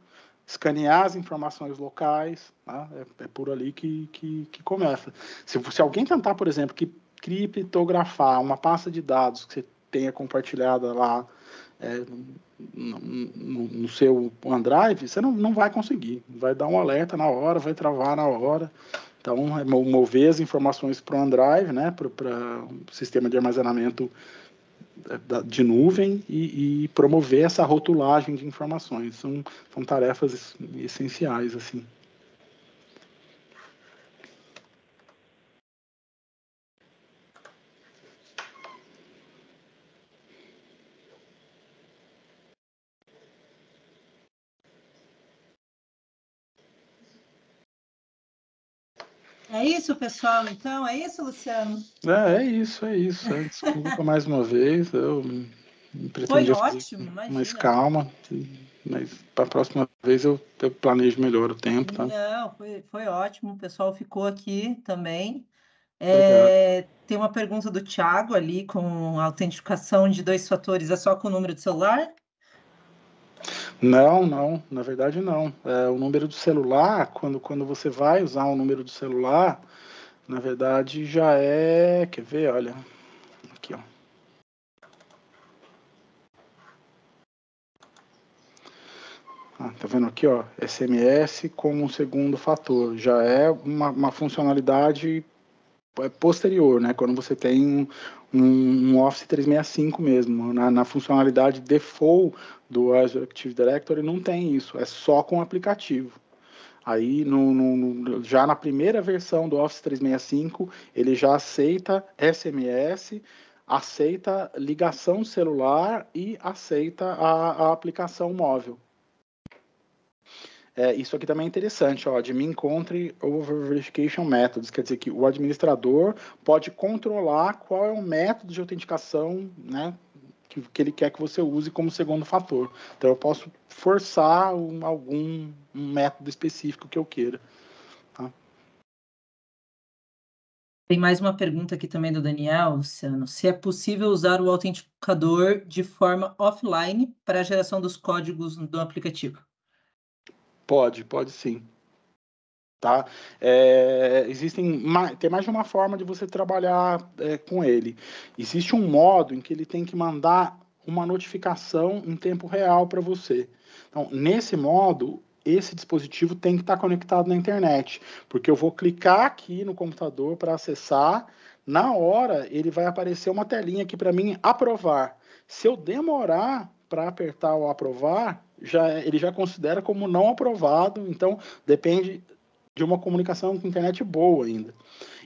escanear as informações locais, tá? É por ali que começa. Se alguém tentar, por exemplo, criptografar uma pasta de dados que você tenha compartilhada lá no seu OneDrive, você não vai conseguir. Vai dar um alerta na hora, vai travar na hora. Então, mover as informações para o OneDrive, né, para o sistema de armazenamento de nuvem e promover essa rotulagem de informações. São tarefas essenciais, assim. É isso, pessoal. Então, é isso, Luciano? É isso. Desculpa mais uma vez, eu Foi pretendia fazer ótimo, com mais imagina. calma, mas para a próxima vez eu planejo melhor o tempo, tá? Não, foi ótimo. O pessoal ficou aqui também. Obrigado. Tem uma pergunta do Thiago ali com a autenticação de 2 fatores. É só com o número de celular? Não, na verdade não. O número do celular, quando você vai usar um número do celular, na verdade já quer ver, olha, aqui ó. Tá vendo aqui, ó, SMS como um segundo fator, já é uma funcionalidade posterior, né, quando você tem um Office 365 mesmo, na funcionalidade default do Azure Active Directory não tem isso, é só com o aplicativo. Aí, já na primeira versão do Office 365, ele já aceita SMS, aceita ligação celular e aceita a aplicação móvel. Isso aqui também é interessante, ó, admin control over verification methods, quer dizer que o administrador pode controlar qual é o método de autenticação, né, que ele quer que você use como segundo fator. Então eu posso forçar algum método específico que eu queira. Tá? Tem mais uma pergunta aqui também do Daniel, Luciano. Se é possível usar o autenticador de forma offline para a geração dos códigos do aplicativo? Pode sim. Tá? Tem mais de uma forma de você trabalhar com ele. Existe um modo em que ele tem que mandar uma notificação em tempo real para você. Então, nesse modo, esse dispositivo tem que estar conectado na internet, porque eu vou clicar aqui no computador para acessar, na hora ele vai aparecer uma telinha aqui para mim aprovar. Se eu demorar para apertar o aprovar, ele já considera como não aprovado, então depende de uma comunicação com internet boa ainda.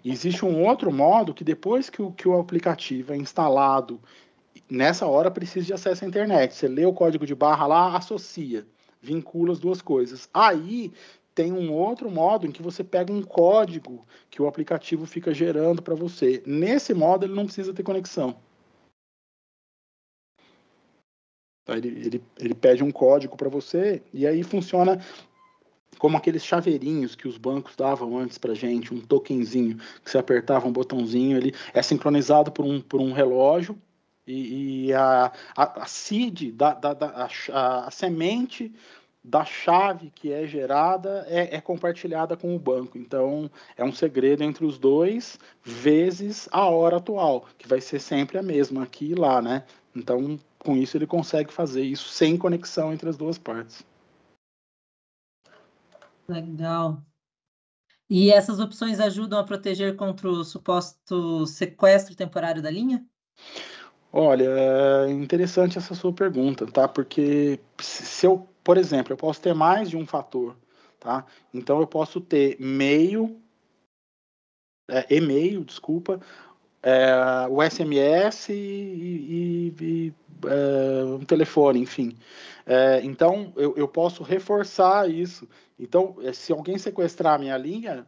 E existe um outro modo que depois que o aplicativo é instalado, nessa hora precisa de acesso à internet. Você lê o código de barra lá, associa, vincula as duas coisas. Aí tem um outro modo em que você pega um código que o aplicativo fica gerando para você. Nesse modo ele não precisa ter conexão. Ele pede um código para você e aí funciona como aqueles chaveirinhos que os bancos davam antes para gente, um tokenzinho, que você apertava um botãozinho, ele é sincronizado por um relógio e a seed, a semente da chave que é gerada é compartilhada com o banco. Então, é um segredo entre os dois, vezes a hora atual, que vai ser sempre a mesma aqui e lá, né? Então, com isso ele consegue fazer isso sem conexão entre as duas partes. Legal. E essas opções ajudam a proteger contra o suposto sequestro temporário da linha? Olha, é interessante essa sua pergunta, tá? Porque se eu, por exemplo, eu posso ter mais de um fator, tá? Então eu posso ter e-mail, desculpa, o SMS um telefone, enfim. Então, eu posso reforçar isso. Então, se alguém sequestrar a minha linha,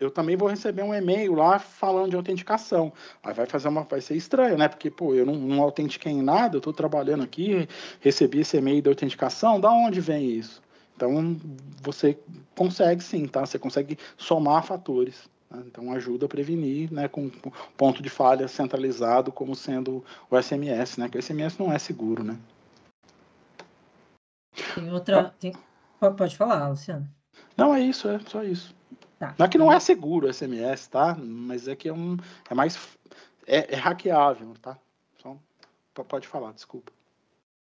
eu também vou receber um e-mail lá falando de autenticação. Aí vai ser estranho, né? Porque, pô, eu não autentiquei em nada, eu estou trabalhando aqui, recebi esse e-mail de autenticação, da onde vem isso? Então, você consegue sim, tá? Você consegue somar fatores. Então ajuda a prevenir, né, com ponto de falha centralizado como sendo o SMS, né, que o SMS não é seguro, né. Tem outra... Pode falar, Luciano. Não, é isso, é só isso. Tá. Não é que não é seguro o SMS, tá? Mas é que é mais... É hackeável, tá? Só, pode falar, desculpa.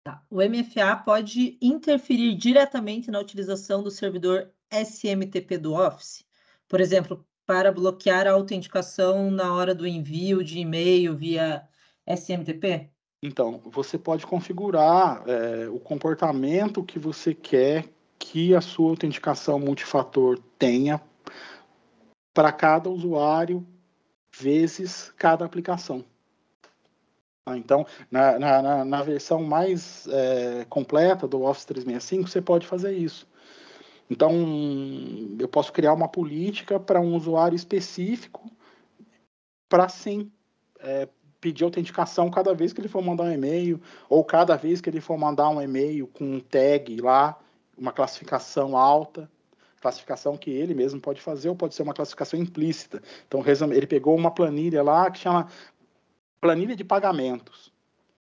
Tá. O MFA pode interferir diretamente na utilização do servidor SMTP do Office? Por exemplo, para bloquear a autenticação na hora do envio de e-mail via SMTP? Então, você pode configurar o comportamento que você quer que a sua autenticação multifator tenha para cada usuário vezes cada aplicação. Então, na versão mais completa do Office 365, você pode fazer isso. Então, eu posso criar uma política para um usuário específico para, sim, pedir autenticação cada vez que ele for mandar um e-mail, ou cada vez que ele for mandar um e-mail com um tag lá, uma classificação alta, classificação que ele mesmo pode fazer, ou pode ser uma classificação implícita. Então, ele pegou uma planilha lá que chama planilha de pagamentos.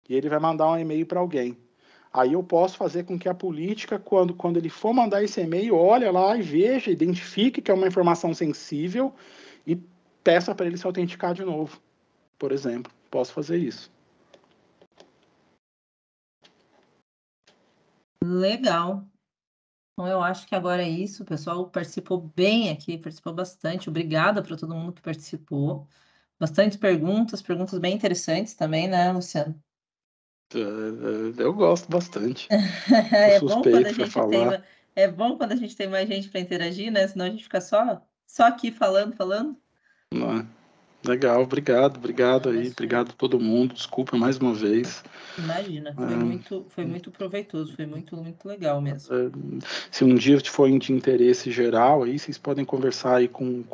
E ele vai mandar um e-mail para alguém. Aí eu posso fazer com que a política, quando ele for mandar esse e-mail, olhe lá e veja, identifique que é uma informação sensível e peça para ele se autenticar de novo, por exemplo. Posso fazer isso. Legal. Então, eu acho que agora é isso. O pessoal participou bem aqui, participou bastante. Obrigada para todo mundo que participou. Bastantes perguntas bem interessantes também, né, Luciano? Eu gosto bastante. Sou É bom quando a suspeito para gente tem, falar. é bom quando a gente tem mais gente para interagir, né? Senão a gente fica só aqui falando. Não é? Legal, obrigado aí, obrigado a todo mundo. Desculpa mais uma vez. Imagina, foi muito proveitoso, foi muito legal mesmo. Se um dia for de interesse geral, aí vocês podem conversar aí com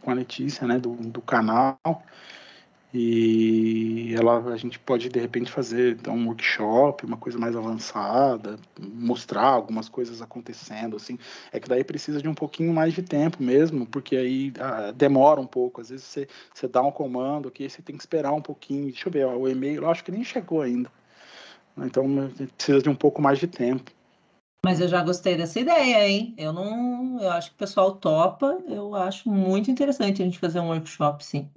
a Letícia, né, do canal, e a gente pode, de repente, fazer um workshop, uma coisa mais avançada, mostrar algumas coisas acontecendo, assim. É que daí precisa de um pouquinho mais de tempo mesmo, porque aí demora um pouco. Às vezes você dá um comando aqui, você tem que esperar um pouquinho. Deixa eu ver, o e-mail, eu acho que nem chegou ainda. Então, precisa de um pouco mais de tempo. Mas eu já gostei dessa ideia, hein? Eu acho que o pessoal topa, eu acho muito interessante a gente fazer um workshop, sim.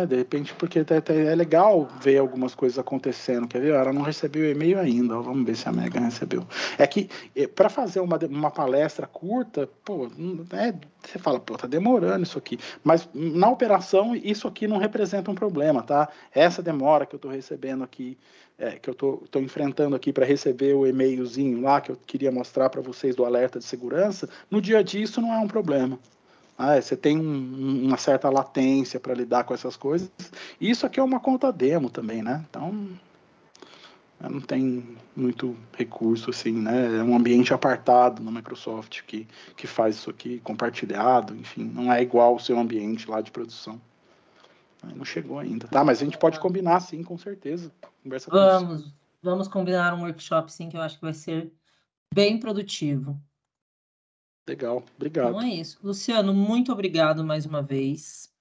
De repente, porque é legal ver algumas coisas acontecendo. Quer ver? Ela não recebeu o e-mail ainda. Vamos ver se a Megan recebeu. É que, para fazer uma palestra curta, pô, você fala, pô, tá demorando isso aqui. Mas na operação, isso aqui não representa um problema, tá? Essa demora que eu estou recebendo aqui, que eu estou enfrentando aqui para receber o e-mailzinho lá, que eu queria mostrar para vocês do alerta de segurança, no dia a dia isso não é um problema. Você tem uma certa latência para lidar com essas coisas. E isso aqui é uma conta demo também, né? Então, não tem muito recurso, assim, né? É um ambiente apartado no Microsoft que faz isso aqui, compartilhado, enfim. Não é igual o seu ambiente lá de produção. Não chegou ainda. Tá, mas a gente pode combinar, sim, com certeza. Conversa com isso. Vamos combinar um workshop, sim, que eu acho que vai ser bem produtivo. Legal, Então obrigado. é isso. Luciano, muito obrigado mais uma vez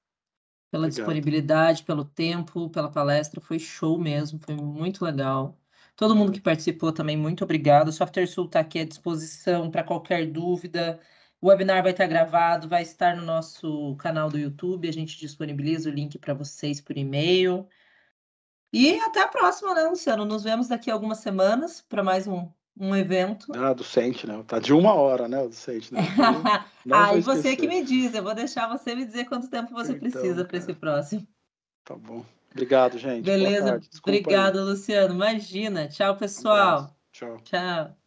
pela disponibilidade, pelo tempo, pela palestra. Foi show mesmo, foi muito legal. Todo mundo que participou também, muito obrigado. O Software Sul está aqui à disposição para qualquer dúvida. O webinar vai estar gravado, vai estar no nosso canal do YouTube. A gente disponibiliza o link para vocês por e-mail. E até a próxima, né, Luciano? Nos vemos daqui a algumas semanas para mais um evento. Do Sentinel. Tá de 1 hora, né? O do Sentinel. Não vou Aí você que esquecer. me diz, eu vou deixar você me dizer quanto tempo você precisa Então, para esse cara, próximo. tá bom. Obrigado, gente. Boa Beleza? tarde. Desculpa aí. Obrigada, Luciano. Imagina. Tchau, Um abraço. pessoal. Tchau. Tchau.